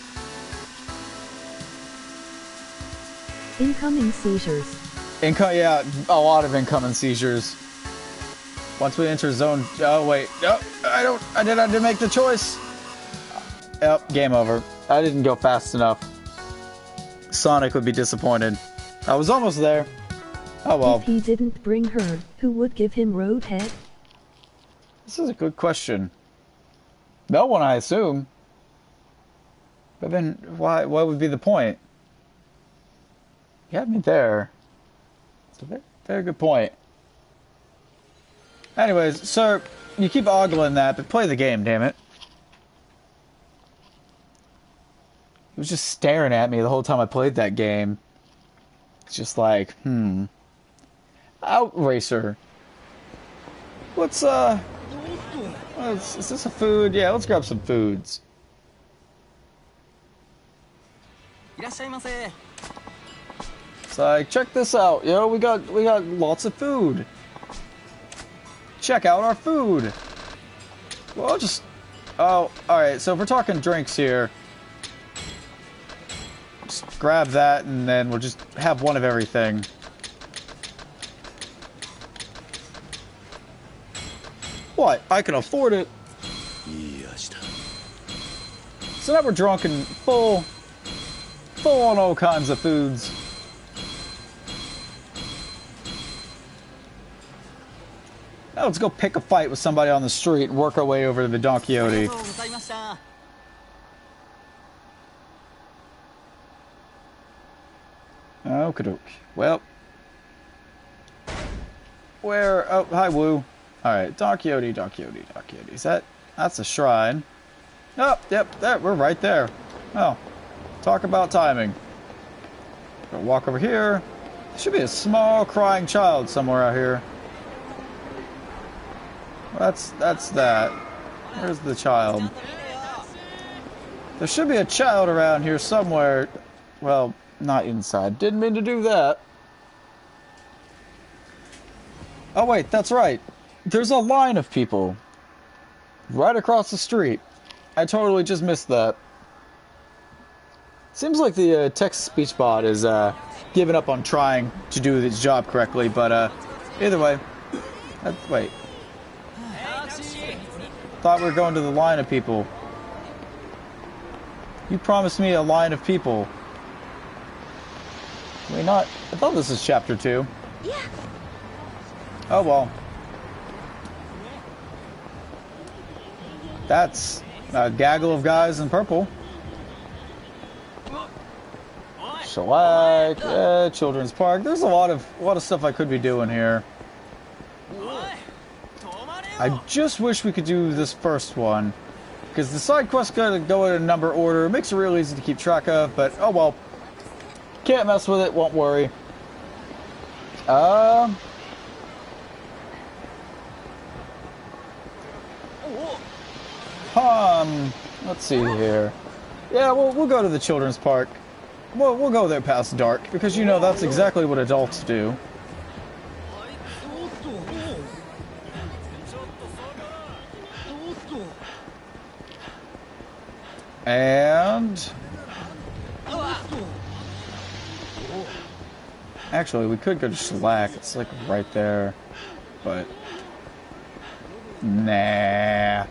Incoming seizures.
Yeah, a lot of incoming seizures. Once we enter zone... Oh, wait. No, I didn't make the choice. Yep, game over. I didn't go fast enough. Sonic would be disappointed. I was almost there. Oh, well.
If he didn't bring her, who would give him Roadhead?
This is a good question. No one, I assume. But then, why? What would be the point? You had me there. It's a very, very good point. Anyways, sir, you keep ogling that, but play the game, damn it. He was just staring at me the whole time I played that game. It's just like, Outracer. Let's, is this a food? Yeah, let's grab some foods. It's like, check this out, yo, we got lots of food. Check out our food. Well, just, oh, alright, so if we're talking drinks here, just grab that and then we'll just have one of everything. What? I can afford it. So now we're drunk and full on all kinds of foods. Now let's go pick a fight with somebody on the street and work our way over to the Don Quixote. Okey-doke. Well. Where? Oh, hi, Woo. Alright, Don Quixote, Don Quixote, Don Quixote. Is that's a shrine. Oh, yep, there, we're right there. Oh, talk about timing. Gonna walk over here. There should be a small crying child somewhere out here. That's that. Where's the child? There should be a child around here somewhere. Well, not inside. Didn't mean to do that. Oh wait, that's right. There's a line of people right across the street. I totally just missed that. Seems like the text-to-speech bot is giving up on trying to do its job correctly, but either way. Wait. Thought we were going to the line of people. You promised me a line of people. Wait, not... I thought this was chapter 2. Yeah. Oh, well. That's a gaggle of guys in purple. Shellac, Children's Park. There's a lot of stuff I could be doing here. I just wish we could do this first one, because the side quests gotta go in a number order. It makes it real easy to keep track of, but oh well. Can't mess with it, won't worry. Let's see here. Yeah, we'll go to the Children's Park. We'll go there past dark, because you know that's exactly what adults do. And... actually, we could go to Shellac. It's like right there. But... nah.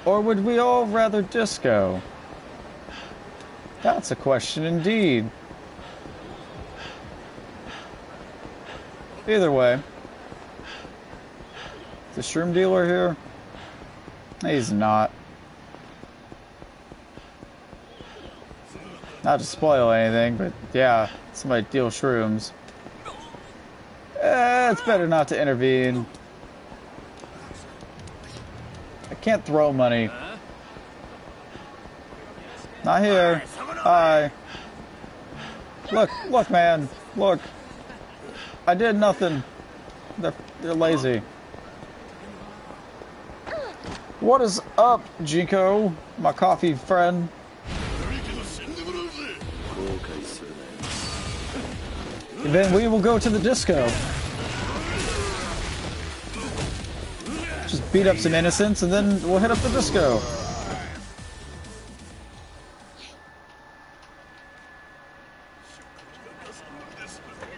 Or would we all rather disco? That's a question indeed. Either way. The shroom dealer here? He's not. Not to spoil anything, but yeah, somebody deal shrooms. It's better not to intervene. I can't throw money. Not here. Hi. Look, man. Look. I did nothing. They're lazy. What is up, Jinko? My coffee friend. And then we will go to the disco. Just beat up some innocents and then we'll hit up the disco.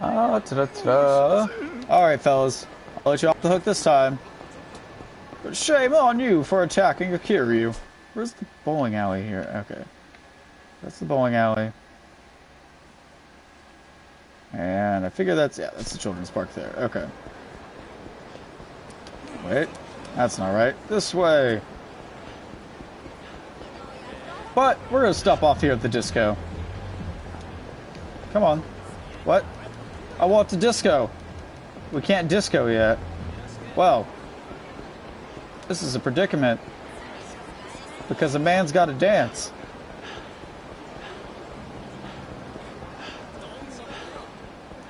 Alright, fellas. I'll let you off the hook this time. But shame on you for attacking Kiryu. Where's the bowling alley here? Okay. That's the bowling alley. And I figure that's the children's park there. Okay. Wait. That's not right. This way. But we're gonna stop off here at the disco. Come on. What? I want the disco. We can't disco yet. Well, this is a predicament. Because a man's got to dance.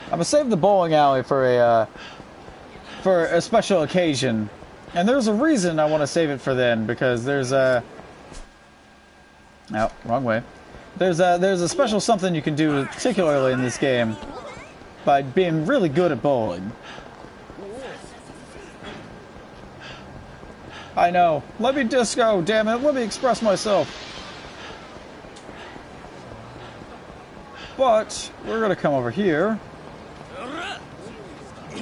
I'm gonna save the bowling alley for a special occasion. And there's a reason I want to save it for then, because there's a... Oh, wrong way. There's a special something you can do, particularly in this game, by being really good at bowling. I know. Let me disco, damn it. Let me express myself. But we're gonna come over here.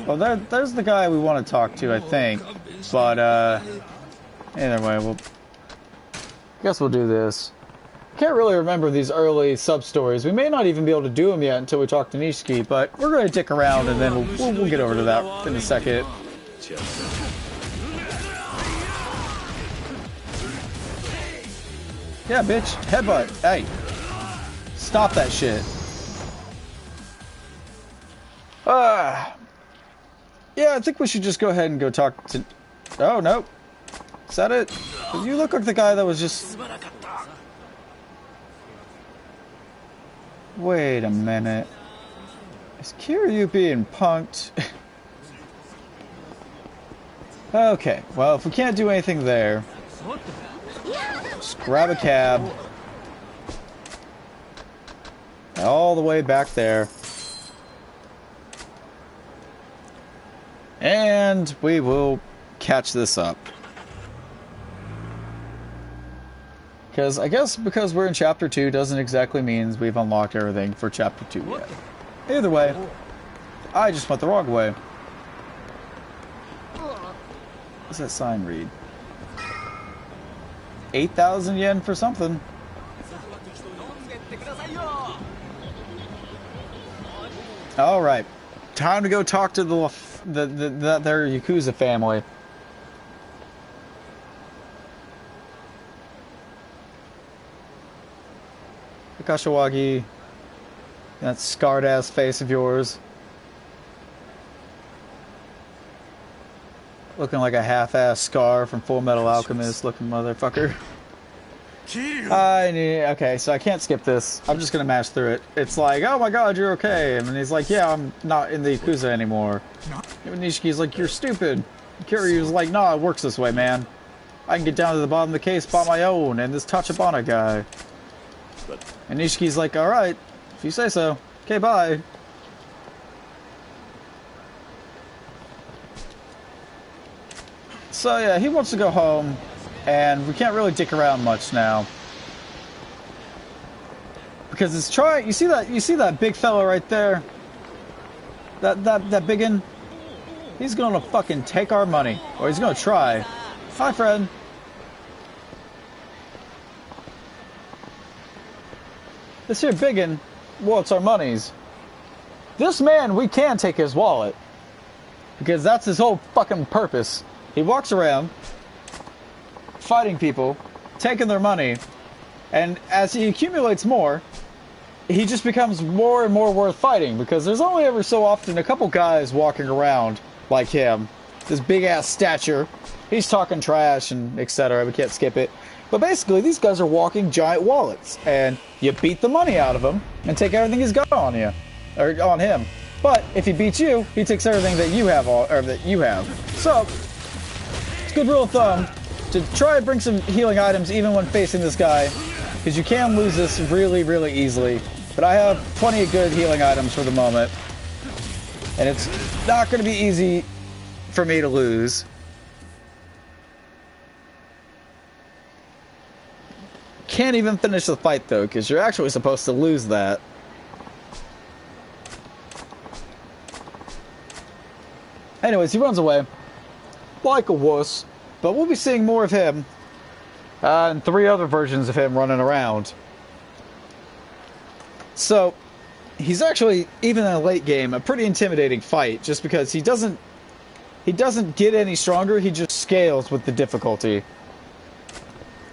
Well, there's the guy we want to talk to, I think. But either way, I guess we'll do this. Can't really remember these early sub-stories. We may not even be able to do them yet until we talk to Nishiki, but we're going to dick around and then we'll get over to that in a second. Yeah, bitch. Headbutt. Hey. Stop that shit. Yeah, I think we should just go ahead and go talk to... Oh, no. Is that it? You look like the guy that was just... Wait a minute. Is Kiryu being punked? Okay, well, if we can't do anything there, just grab a cab. All the way back there. And we will catch this up. Because I guess because we're in Chapter 2 doesn't exactly mean we've unlocked everything for Chapter 2 yet. Either way, I just went the wrong way. What's that sign read? 8,000 yen for something. Alright. Time to go talk to their YAKUZA family. Kashiwagi, that scarred ass face of yours. Looking like a half-ass Scar from Full Metal Alchemist looking motherfucker. Okay, so I can't skip this. I'm just gonna mash through it. It's like, oh my god, you're okay. And he's like, yeah, I'm not in the YAKUZA anymore. And Nishiki's like, you're stupid. Kiryu's like, nah, it works this way, man. I can get down to the bottom of the case by my own, and this Tachibana guy. And Nishiki's like, alright, if you say so. Okay, bye. So yeah, he wants to go home, and we can't really dick around much now. Because it's you see that big fella right there? That biggin? He's gonna fucking take our money. Or he's gonna try. Hi, friend. This here biggin wants our monies. This man, we can take his wallet. Because that's his whole fucking purpose. He walks around, fighting people, taking their money, and as he accumulates more, he just becomes more and more worth fighting, because there's only ever so often a couple guys walking around like him. This big-ass stature. He's talking trash and etc. We can't skip it. But basically, these guys are walking giant wallets, and you beat the money out of him and take everything he's got on you, or on him. But if he beats you, he takes everything that you have, or that you have. So it's a good rule of thumb to try and bring some healing items even when facing this guy, because you can lose this really, really easily. But I have plenty of good healing items for the moment, and it's not going to be easy for me to lose. Can't even finish the fight though, because you're actually supposed to lose that. Anyways, he runs away. Like a wuss. But we'll be seeing more of him. And 3 other versions of him running around. So, he's actually, even in a late game, a pretty intimidating fight. Just because he doesn't get any stronger, he just scales with the difficulty.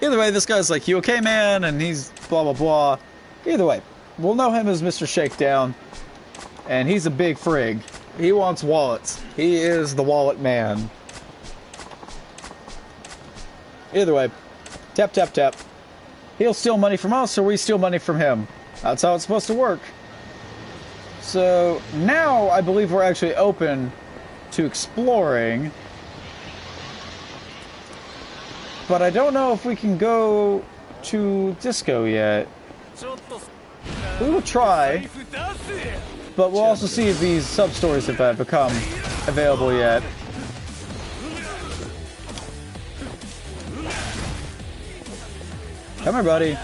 Either way, this guy's like, you okay, man? And he's blah, blah, blah. Either way, we'll know him as Mr. Shakedown. And he's a big frig. He wants wallets. He is the wallet man. Either way, tap, tap, tap. He'll steal money from us, or we steal money from him. That's how it's supposed to work. So, now I believe we're actually open to exploring. But I don't know if we can go to Disco yet. We will try. But we'll also see if these sub-stories have become available yet. Come here, buddy.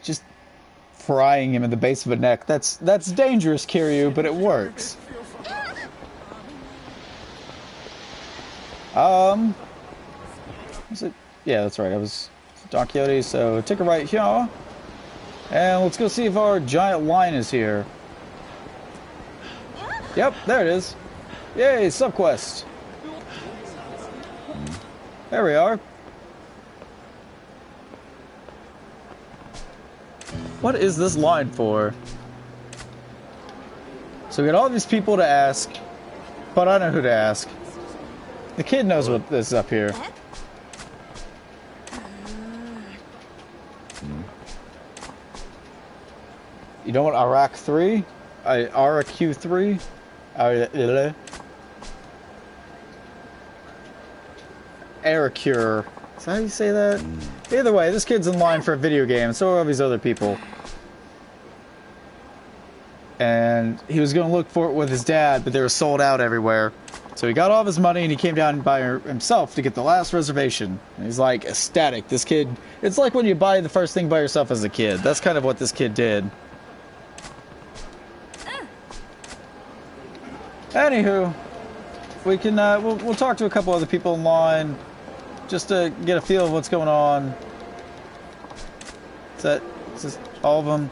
Just frying him in the base of a neck. That's dangerous, Kiryu, but it works. Was it? Yeah, that's right. I was Don Quixote, so take a right here. And let's go see if our giant line is here. Yep, there it is. Yay, subquest. There we are. What is this line for? So we got all these people to ask, but I know who to ask. The kid knows what this is up here. You don't want Iraq 3? RQ 3? Aerocure. Is that how you say that? Either way, this kid's in line for a video game, so are all these other people. And he was going to look for it with his dad, but they were sold out everywhere. So he got all of his money and he came down by himself to get the last reservation. And he's like ecstatic. This kid, it's like when you buy the first thing by yourself as a kid. That's kind of what this kid did. Anywho, we can we'll talk to a couple other people in line just to get a feel of what's going on. Is this all of them?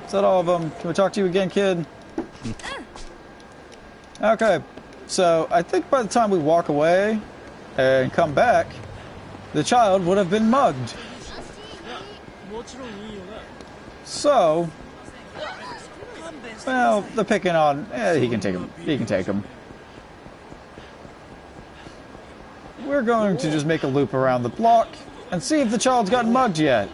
Is that all of them? Can we talk to you again, kid? Okay, so I think by the time we walk away and come back, the child would have been mugged. So, well, they're picking on. He can take him. He can take him. We're going to just make a loop around the block and see if the child's gotten mugged yet.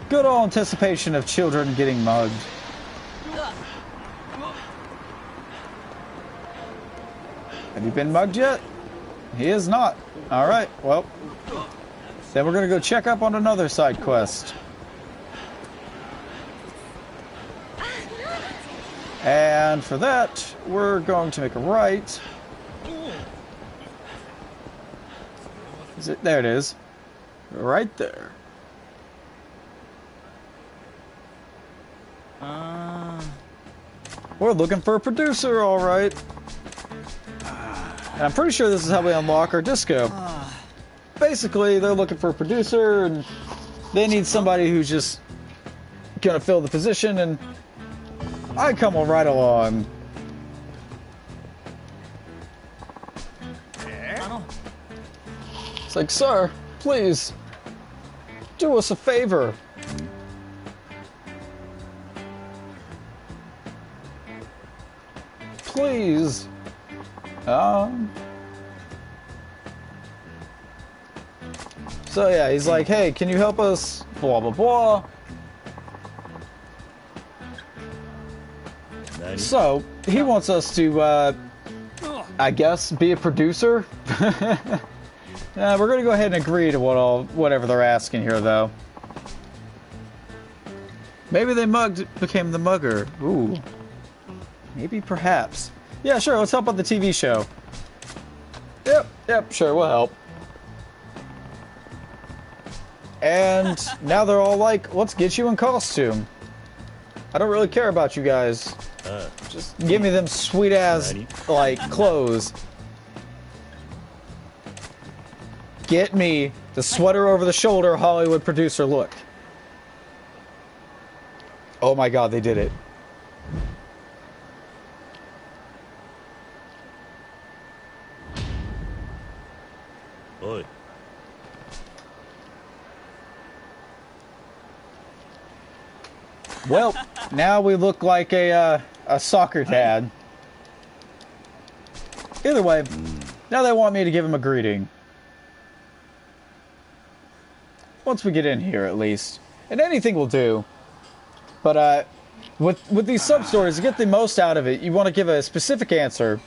Good old anticipation of children getting mugged. Have you been mugged yet? He is not. Alright, well. Then we're going to go check up on another side quest. And for that, we're going to make a right. Is it? There it is. Right there. We're looking for a producer, alright. And I'm pretty sure this is how we unlock our disco. Basically, they're looking for a producer, and they need somebody who's just gonna fill the position, and I come right along. It's like, sir, please, do us a favor. Please. So yeah, he's like, hey, can you help us? Blah, blah, blah. So, he wants us to, I guess, be a producer. We're going to go ahead and agree to whatever they're asking here, though. Maybe they became the mugger. Ooh. Maybe, perhaps. Yeah, sure, let's help out the TV show. Yep, Yep, sure, we'll help. And now they're all like, let's get you in costume. I don't really care about you guys. Just give me them sweet ass, like, clothes. Get me the sweater over the shoulder Hollywood producer look. Oh my god, they did it.
Oi.
Well, now we look like a soccer dad. Either way, now they want me to give him a greeting. Once we get in here, at least. And anything will do. But, with these sub-stories, to get the most out of it, you want to give a specific answer,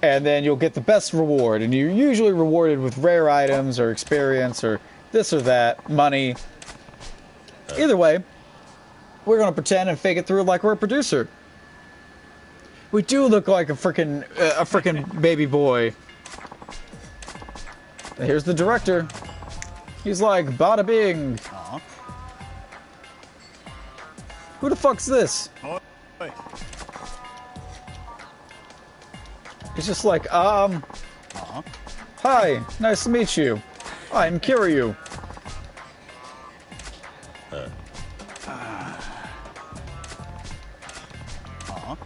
and then you'll get the best reward. And you're usually rewarded with rare items, or experience, or this or that, money. Either way, we're gonna pretend and fake it through like we're a producer. We do look like a frickin' baby boy. And here's the director. He's like, bada bing. Who the fuck's this? He's just like, hi, nice to meet you. I'm Kiryu.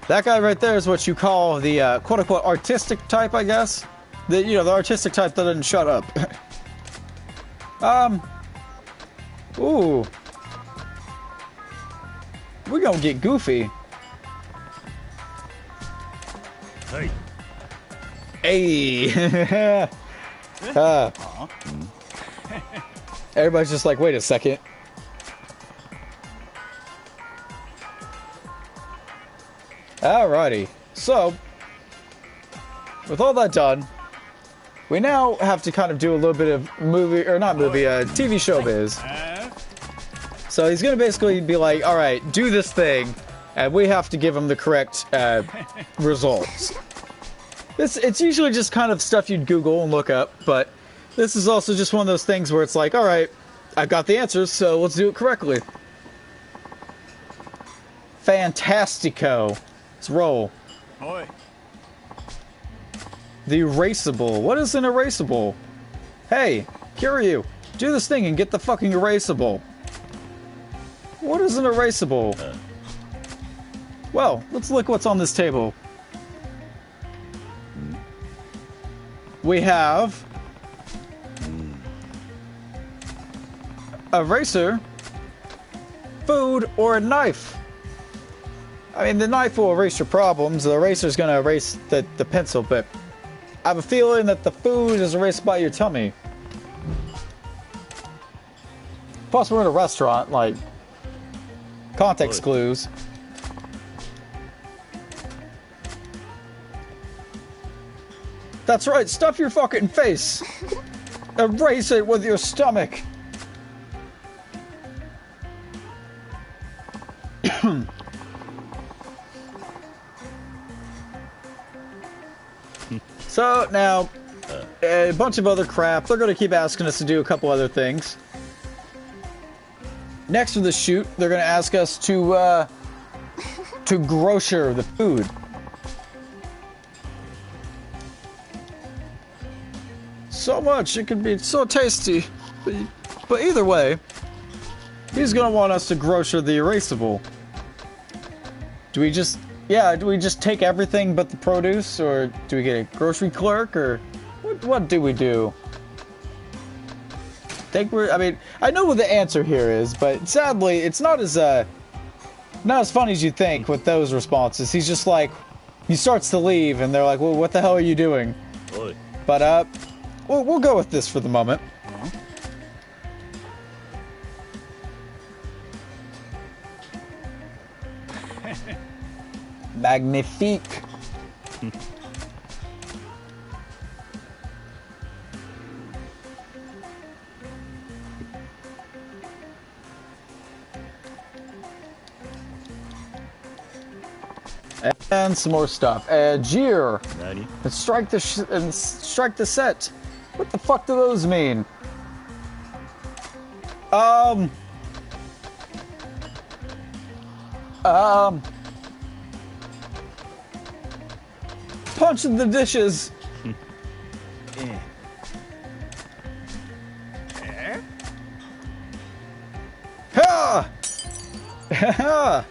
That guy right there is what you call the quote-unquote artistic type, I guess. The artistic type that doesn't shut up. Ooh. We're gonna get goofy.
Hey.
Hey. Everybody's just like, wait a second. Alrighty, so, with all that done, we now have to kind of do a little bit of TV showbiz. So he's gonna basically be like, alright, do this thing, and we have to give him the correct, results. It's usually just kind of stuff you'd Google and look up, but this is also just one of those things where it's like, alright, I got the answers, so let's do it correctly. Fantastico. Let's roll.
Oi.
The erasable. What is an erasable? Hey, Kiryu, do this thing and get the fucking erasable. What is an erasable? Well, let's look what's on this table. We have a eraser, food, or a knife. I mean, the knife will erase your problems, the eraser's gonna erase the pencil, but I have a feeling that the food is erased by your tummy. Plus, we're in a restaurant, like, context clues. That's right, stuff your fucking face! Erase it with your stomach! So, now, a bunch of other crap. They're going to keep asking us to do a couple other things. Next for the shoot, they're going to ask us to grocer the food. So much, it can be so tasty. But either way, he's going to want us to grocer the erasable. Do we just take everything but the produce, or do we get a grocery clerk, or what do we do? I know what the answer here is, but sadly, it's not as funny as you think with those responses. He's just like, he starts to leave, and they're like, well, what the hell are you doing?
Oi.
But, we'll go with this for the moment. Magnifique. And some more stuff. Jeer.
何
And strike the set. What the fuck do those mean? Punching the dishes. Ha! Ha!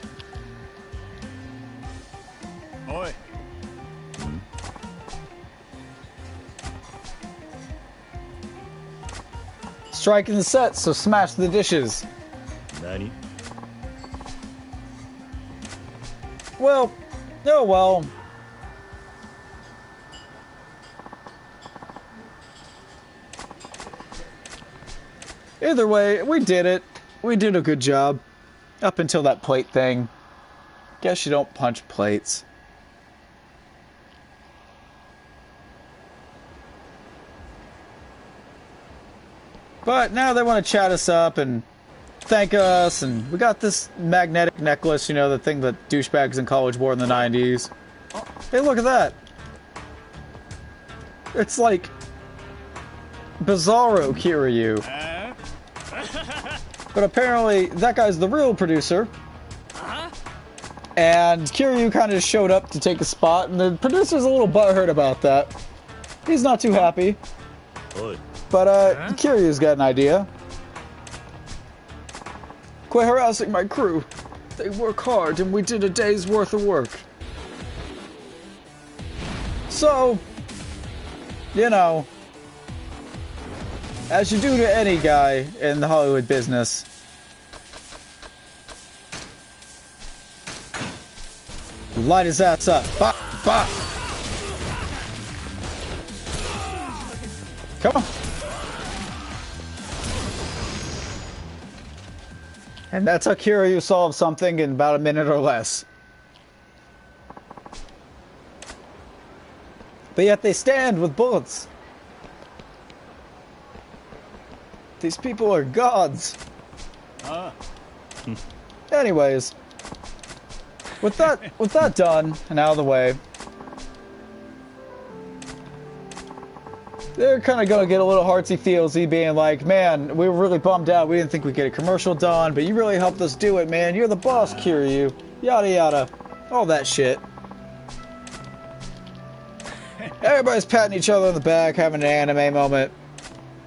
おい
Striking the set, so smash the dishes.
何
Well, oh well. Either way, we did it. We did a good job. Up until that plate thing. Guess you don't punch plates. But now they want to chat us up and thank us, and we got this magnetic necklace, you know, the thing that douchebags in college wore in the 90s. Hey, look at that. It's like Bizarro Kiryu. But apparently, that guy's the real producer. And Kiryu kind of showed up to take a spot, and the producer's a little butthurt about that. He's not too happy.
おい
But, Kiryu's got an idea. Quit harassing my crew. They work hard, and we did a day's worth of work. So, you know, as you do to any guy in the Hollywood business, light his ass up. Bop, bop. Come on. And that's how Kiryu solves something in about a minute or less. But yet they stand with bullets. These people are gods. Anyways, with that done and out of the way, they're kind of gonna get a little heartsy-feelsy, being like, man, we were really bummed out. We didn't think we'd get a commercial done, but you really helped us do it, man. You're the boss, Kiryu. Yada yada. All that shit. Everybody's patting each other on the back, having an anime moment.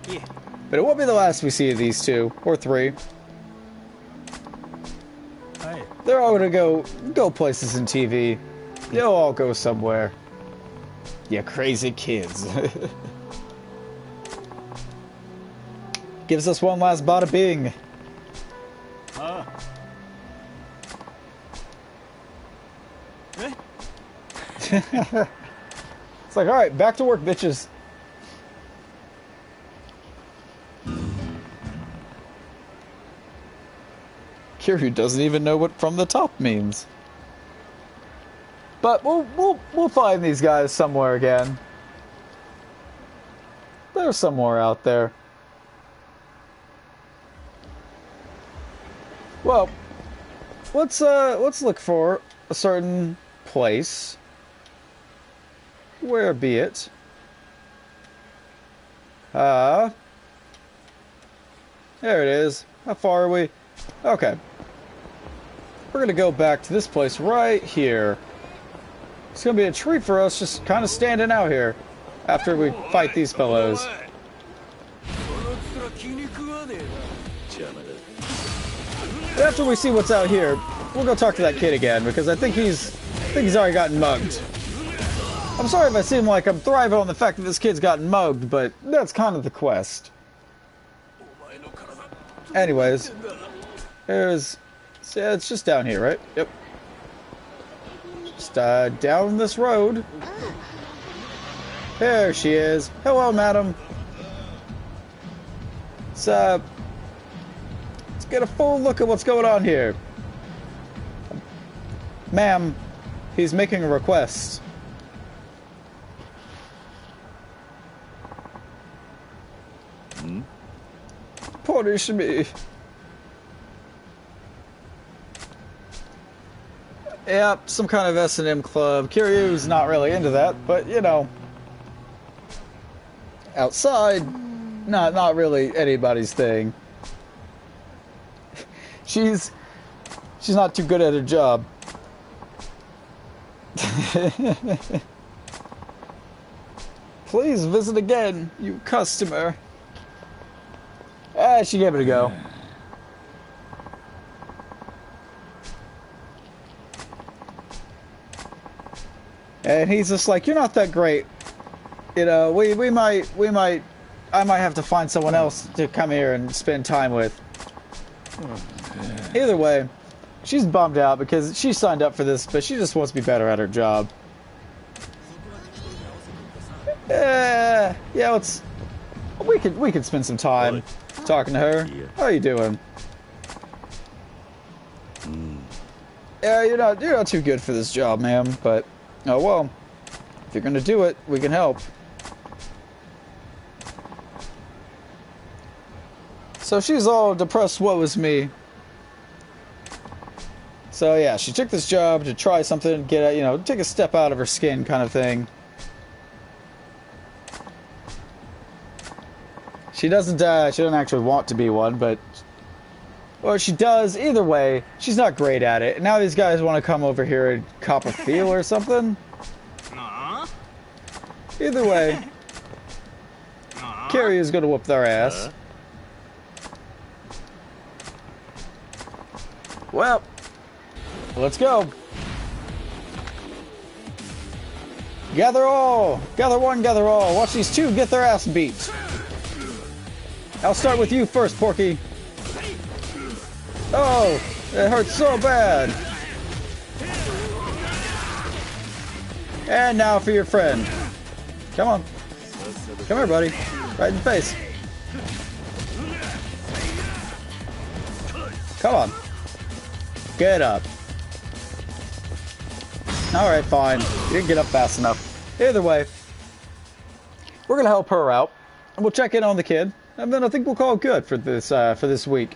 Yeah.
But it won't be the last we see of these two, or three.
Hey.
They're all gonna go places in TV. They'll all go somewhere. You crazy kids. Gives us one last bada bing. It's like, alright, back to work, bitches. Kiryu doesn't even know what from the top means. But we'll find these guys somewhere again. They're somewhere out there. Well, let's look for a certain place. Where be it? There it is. How far are we? Okay. We're gonna go back to this place right here. It's gonna be a treat for us just kind of standing out here after we fight these fellows. After we see what's out here, we'll go talk to that kid again, because I think he's already gotten mugged. I'm sorry if I seem like I'm thriving on the fact that this kid's gotten mugged, but that's kind of the quest. Anyways, yeah, it's just down here, right? Yep. Just down this road. There she is. Hello, madam. Let's get a full look at what's going on here. Ma'am, he's making a request. Punish me. Yep, some kind of S&M club. Kiryu's not really into that, but you know, outside, not really anybody's thing. She's not too good at her job. Please visit again, you customer. She gave it a go. And he's just like, you're not that great. You know, I might have to find someone else to come here and spend time with. Either way, she's bummed out because she signed up for this, but she just wants to be better at her job. Yeah, we could spend some time talking to her. How are you doing? Yeah, you're not too good for this job, ma'am, but oh well. If you're gonna do it, we can help. So she's all depressed, woe is me. So yeah, she took this job to try something, get take a step out of her skin kind of thing. She doesn't actually want to be one, but well, she does. Either way, she's not great at it. And now these guys want to come over here and cop a feel or something. Either way, Carrie is gonna whoop their ass. Well, let's go. Gather all! Gather one, gather all. Watch these two get their ass beat. I'll start with you first, Porky. Oh, it hurts so bad. And now for your friend. Come on. Come here, buddy. Right in the face. Come on. Get up. Alright, fine. You didn't get up fast enough. Either way, we're gonna help her out. And we'll check in on the kid. And then I think we'll call it good for this week.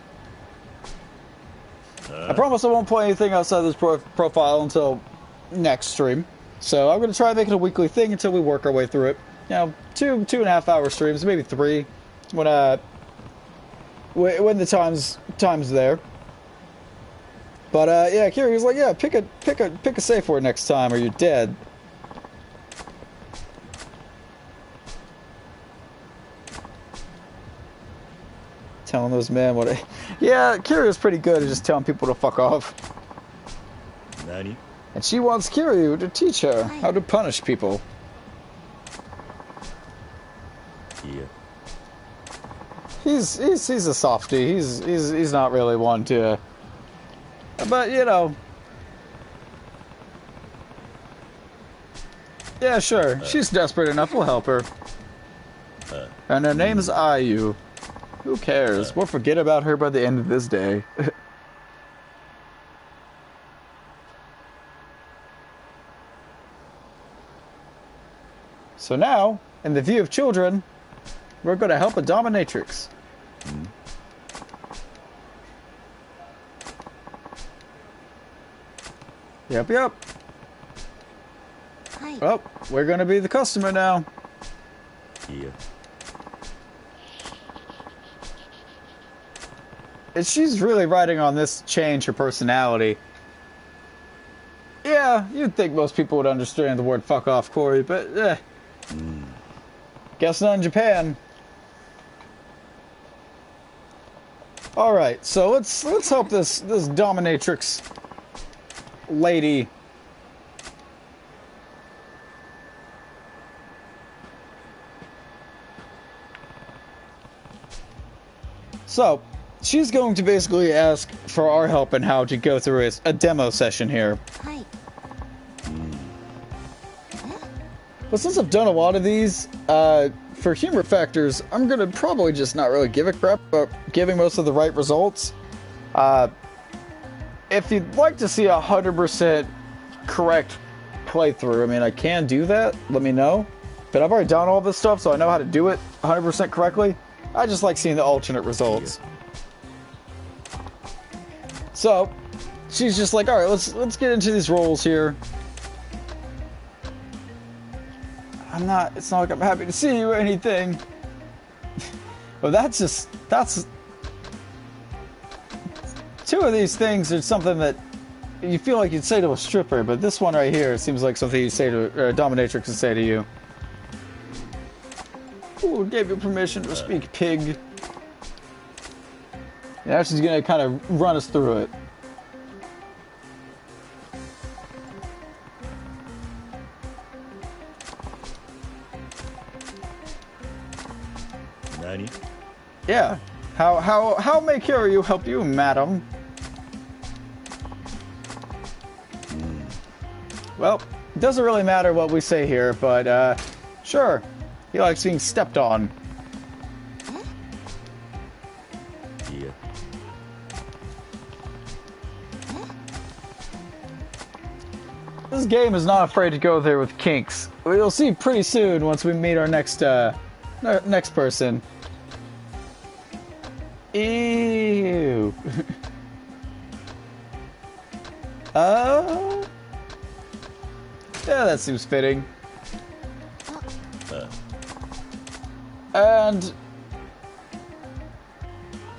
I promise I won't play anything outside this profile until next stream. So I'm going to try and make it a weekly thing until we work our way through it. You know, 2.5 hour streams, maybe 3, when the time's there. But yeah, Kiri's like, yeah, pick a safe word next time or you're dead. Telling those men what yeah, Kiryu is pretty good at just telling people to fuck off.
Nani?
And she wants Kiryu to teach her how to punish people.
Yeah.
He's a softie. He's not really one to, but you know. Yeah, sure. She's desperate enough. We'll help her. And her name is Ayu. Who cares? We'll forget about her by the end of this day. So now, in the view of children, we're going to help a dominatrix. Yep. Oh, we're going to be the customer now.
Yeah.
And she's really riding on this change her personality. Yeah, you'd think most people would understand the word fuck off, Corey, but guess not in Japan. Alright, so let's help this dominatrix lady. So she's going to basically ask for our help in how to go through a demo session here. But since I've done a lot of these, for humor factors, I'm going to probably just not really give a crap about giving most of the right results. If you'd like to see 100% correct playthrough, I mean, I can do that, let me know. But I've already done all this stuff, so I know how to do it 100% correctly. I just like seeing the alternate results. So, she's just like, all right, let's get into these roles here. It's not like I'm happy to see you or anything. But that's two of these things are something that you feel like you'd say to a stripper, but this one right here seems like something you'd say to a dominatrix would say to you. Who gave you permission to speak, pig? Now she's gonna kind of run us through it.
Nani?
Yeah. How may Kiryu help you, madam? Well, it doesn't really matter what we say here, but sure. He likes being stepped on.
Yeah.
This game is not afraid to go there with kinks. We'll see pretty soon once we meet our next next person. Ew. Yeah, that seems fitting. And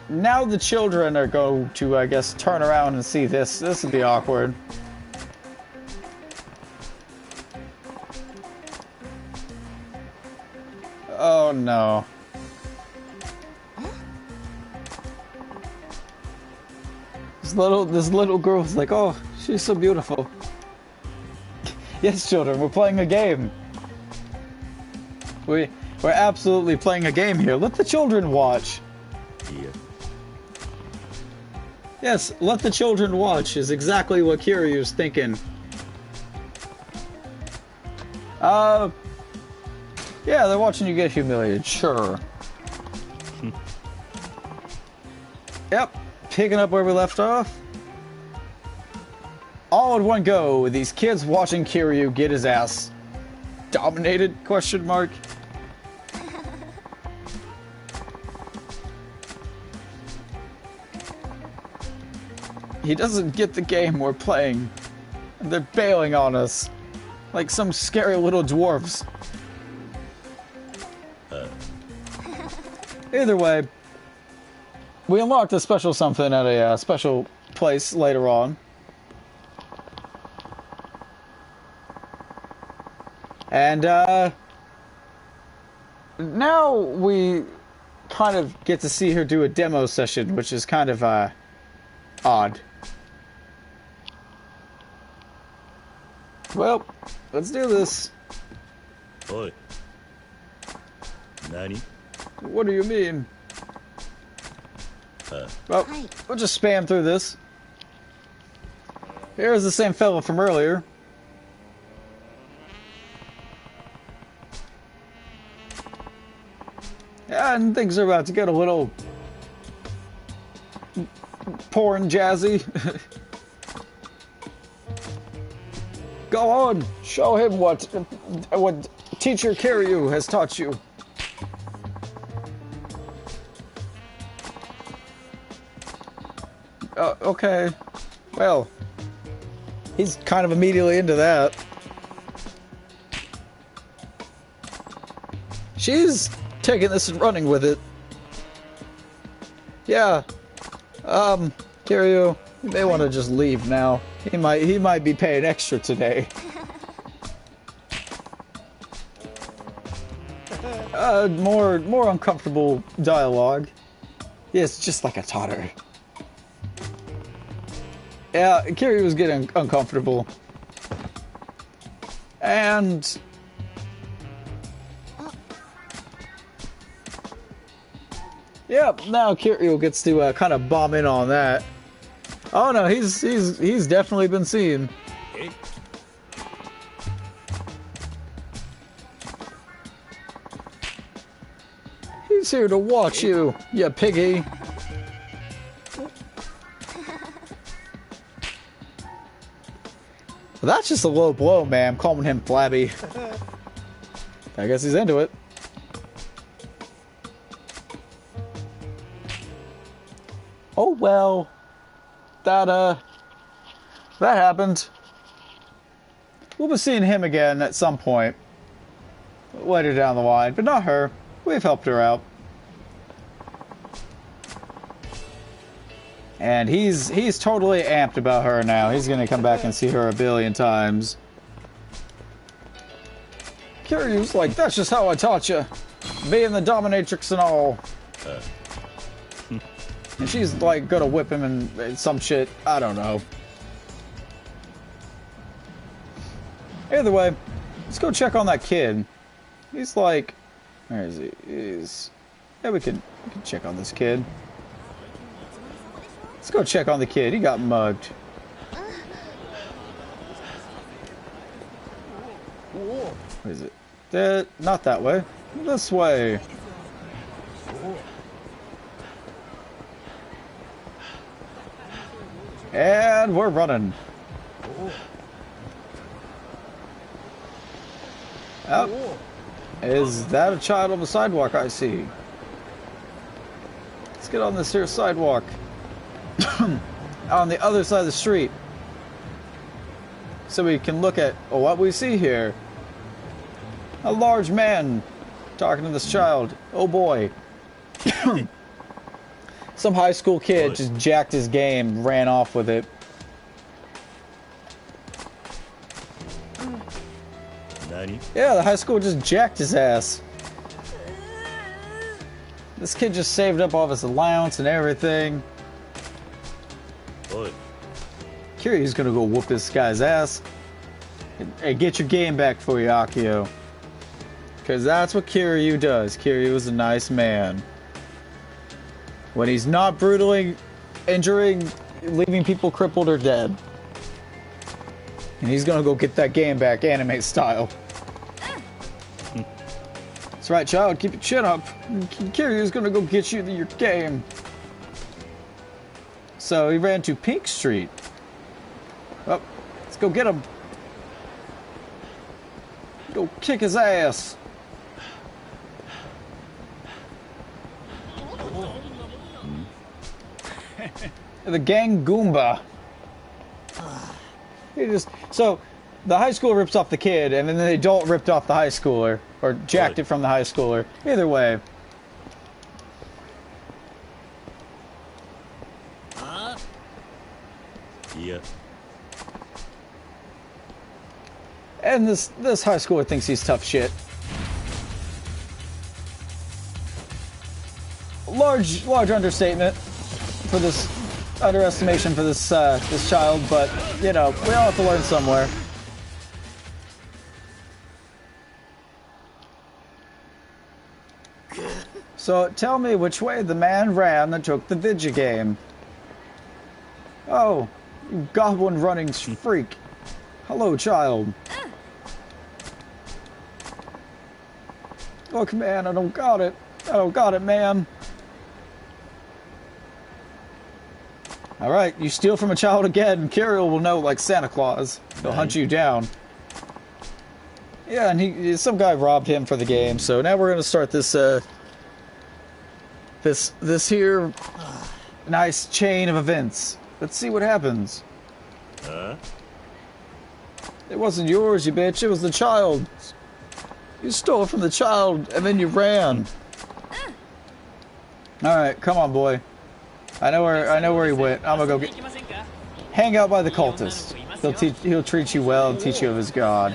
now the children are going to, I guess, turn around and see this. This would be awkward. Oh no. This little girl's like, oh, she's so beautiful. Yes, children, we're playing a game. We're absolutely playing a game here. Let the children watch.
Yeah.
Yes, let the children watch is exactly what Kiryu's thinking. Yeah, they're watching you get humiliated, sure. Yep, picking up where we left off. All in one go, with these kids watching Kiryu get his ass dominated, question mark. He doesn't get the game we're playing. And they're bailing on us. Like some scary little dwarves. Either way, we unlocked a special something at a special place later on. And now we kind of get to see her do a demo session, which is kind of odd. Well, let's do this.
Oi. Nani?
What do you mean? Well, we'll just spam through this. Here's the same fellow from earlier. And things are about to get a little porn jazzy. Go on, show him what Teacher Kiryu has taught you. Okay. Well, he's kind of immediately into that. She's taking this and running with it. Yeah. Kiryu, you may want to just leave now. He might be paying extra today. More uncomfortable dialogue. Yes, just like I taught her. Yeah, Kiryu was getting uncomfortable. And yep, now Kiryu gets to kind of bomb in on that. Oh no, he's definitely been seen.
Hey.
He's here to watch you, you piggy. Well, that's just a low blow, man. I'm calling him flabby. I guess he's into it. Oh well. That that happened. We'll be seeing him again at some point later down the line, but not her. We've helped her out. And he's totally amped about her now. He's gonna come back and see her a billion times. Kiryu's like, that's just how I taught you. Being the dominatrix and all. And she's like gonna whip him and some shit. I don't know. Either way, let's go check on that kid. He's like, where is he? Yeah, we can check on this kid. Let's go check on the kid. He got mugged. Where is it? Not that way. This way. And we're running. Oh. Is that a child on the sidewalk I see? Let's get on this here sidewalk. On the other side of the street. So we can look at what we see here. A large man talking to this child. Oh boy. Some high school kid just jacked his game, ran off with it. Yeah, the high school just jacked his ass. This kid just saved up all of his allowance and everything. Kiryu's gonna go whoop this guy's ass. Hey, get your game back for you, Akio. Because that's what Kiryu does. Kiryu is a nice man. When he's not brutally injuring, leaving people crippled or dead. And he's gonna go get that game back, anime style. That's right, child. Keep your chin up. Kiryu's gonna go get you your game. So he ran to Pink Street. Oh, let's go get him. Go kick his ass. The gang Goomba. So the high school rips off the kid, and then the adult ripped off the high schooler, or jacked it from the high schooler. Either way.
Yeah.
And this high schooler thinks he's tough shit. Large understatement for this underestimation for this this child, but you know, we all have to learn somewhere. So tell me which way the man ran that took the video game. Oh, you goblin running freak. Hello, child. Look, man, I don't got it. I don't got it, man. Alright, you steal from a child again, Kiryu will know like Santa Claus. He'll hunt you down. Yeah, and some guy robbed him for the game, so now we're gonna start this, this here nice chain of events. Let's see what happens. It wasn't yours, you bitch, it was the child's. You stole from the child, and then you ran. Alright, come on, boy. I know where he went. I'm gonna go hang out by the cultist. He'll treat you well and teach you of his god.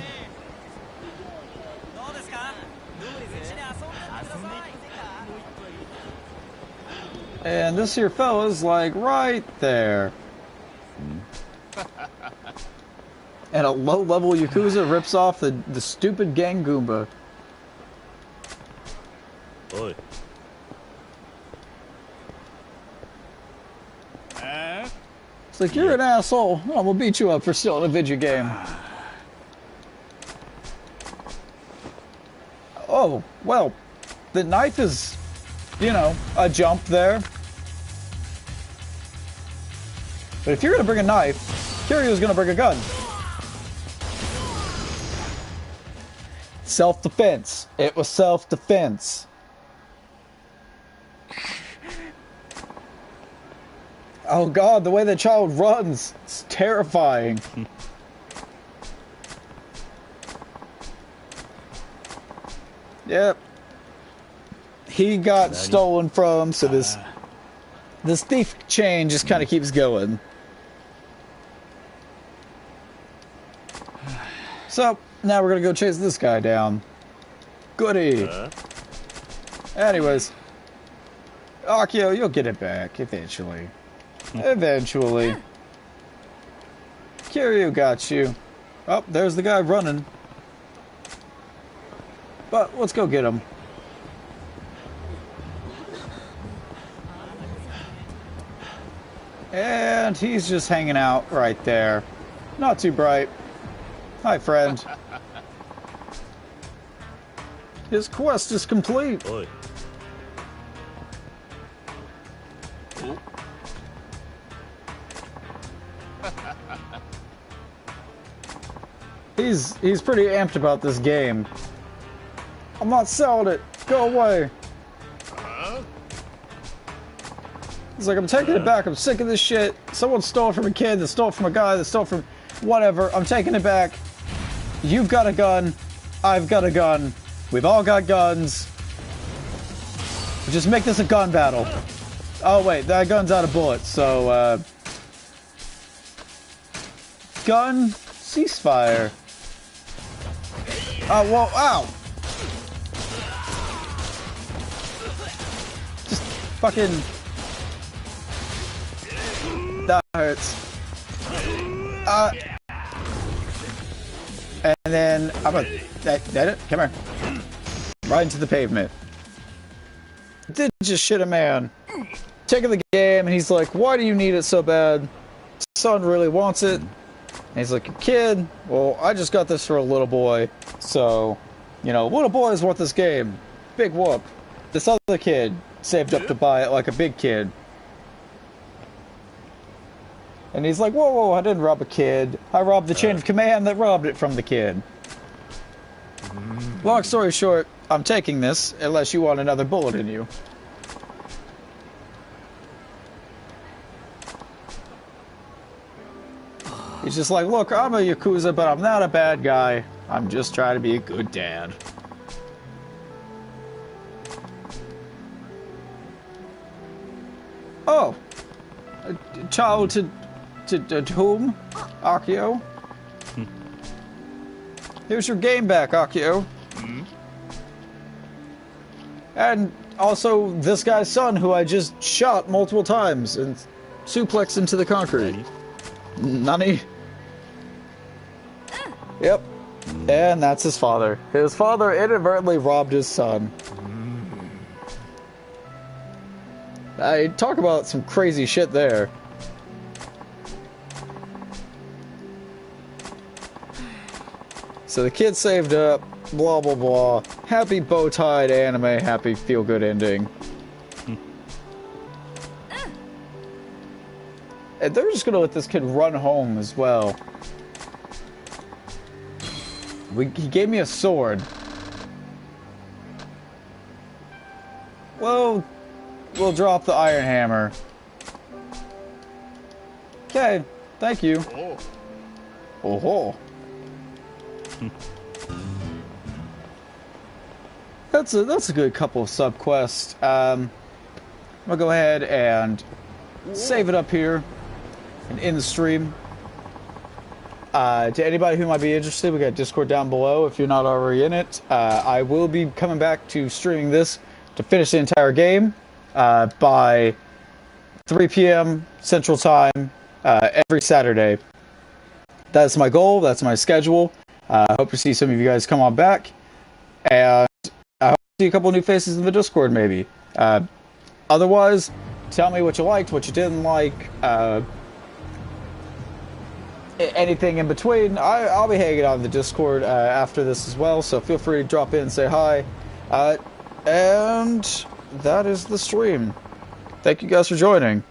And this here fella's like right there. And a low-level YAKUZA rips off the stupid gang Goomba.
Oi.
It's like, you're an asshole. I'm gonna beat you up for stealing a video game. Oh, well, the knife is, you know, a jump there. But if you're gonna bring a knife, Kiryu's gonna bring a gun. Self-defense. It was self-defense. Oh god, the way the child runs, it's terrifying. Yep. He got stolen from, so this thief chain just kind of keeps going. So, now we're gonna go chase this guy down. Goody. Anyways. Akio, you'll get it back eventually. Eventually. Kiryu got you. Oh, there's the guy running. But let's go get him. And he's just hanging out right there. Not too bright. Hi, friend. His quest is complete.
Oi.
He's pretty amped about this game. I'm not selling it. Go away. He's like, I'm taking it back. I'm sick of this shit. Someone stole it from a kid, that stole it from a guy, that stole it from whatever. I'm taking it back. You've got a gun. I've got a gun. We've all got guns. Just make this a gun battle. Oh wait, that gun's out of bullets, so gun ceasefire. Oh, whoa, ow! Just fucking... That hurts. And then I'm gonna... That it? Come here. Right into the pavement. Did just shit a man. Taking the game, and he's like, why do you need it so bad? Son really wants it. And he's like, a kid? Well, I just got this for a little boy. So, you know, little boys want this game. Big whoop. This other kid saved up to buy it like a big kid. And he's like, whoa, whoa, I didn't rob a kid. I robbed the chain of command that robbed it from the kid. Long story short, I'm taking this unless you want another bullet in you. He's just like, look, I'm a Yakuza, but I'm not a bad guy. I'm just trying to be a good dad. Oh. A child to whom? Akio? Here's your game back, Akio. And also this guy's son, who I just shot multiple times and suplexed into the concrete. Nani? Yep. And that's his father. His father inadvertently robbed his son. I talk about some crazy shit there. So the kid saved up, blah blah blah. Happy bow-tied anime, happy feel-good ending. And they're just gonna let this kid run home as well. He gave me a sword. Well, we'll drop the iron hammer. Okay, thank you. Oh ho. That's a good couple of sub-quests. I'm gonna go ahead and save it up here and end the stream. To anybody who might be interested, we got Discord down below if you're not already in it. I will be coming back to streaming this to finish the entire game by 3 p.m. Central Time every Saturday. That's my goal. That's my schedule. I hope to see some of you guys come on back. And I hope to see a couple new faces in the Discord, maybe. Otherwise, tell me what you liked, what you didn't like. Anything in between. I'll be hanging out in the Discord after this as well, so feel free to drop in and say hi. And that is the stream. Thank you guys for joining.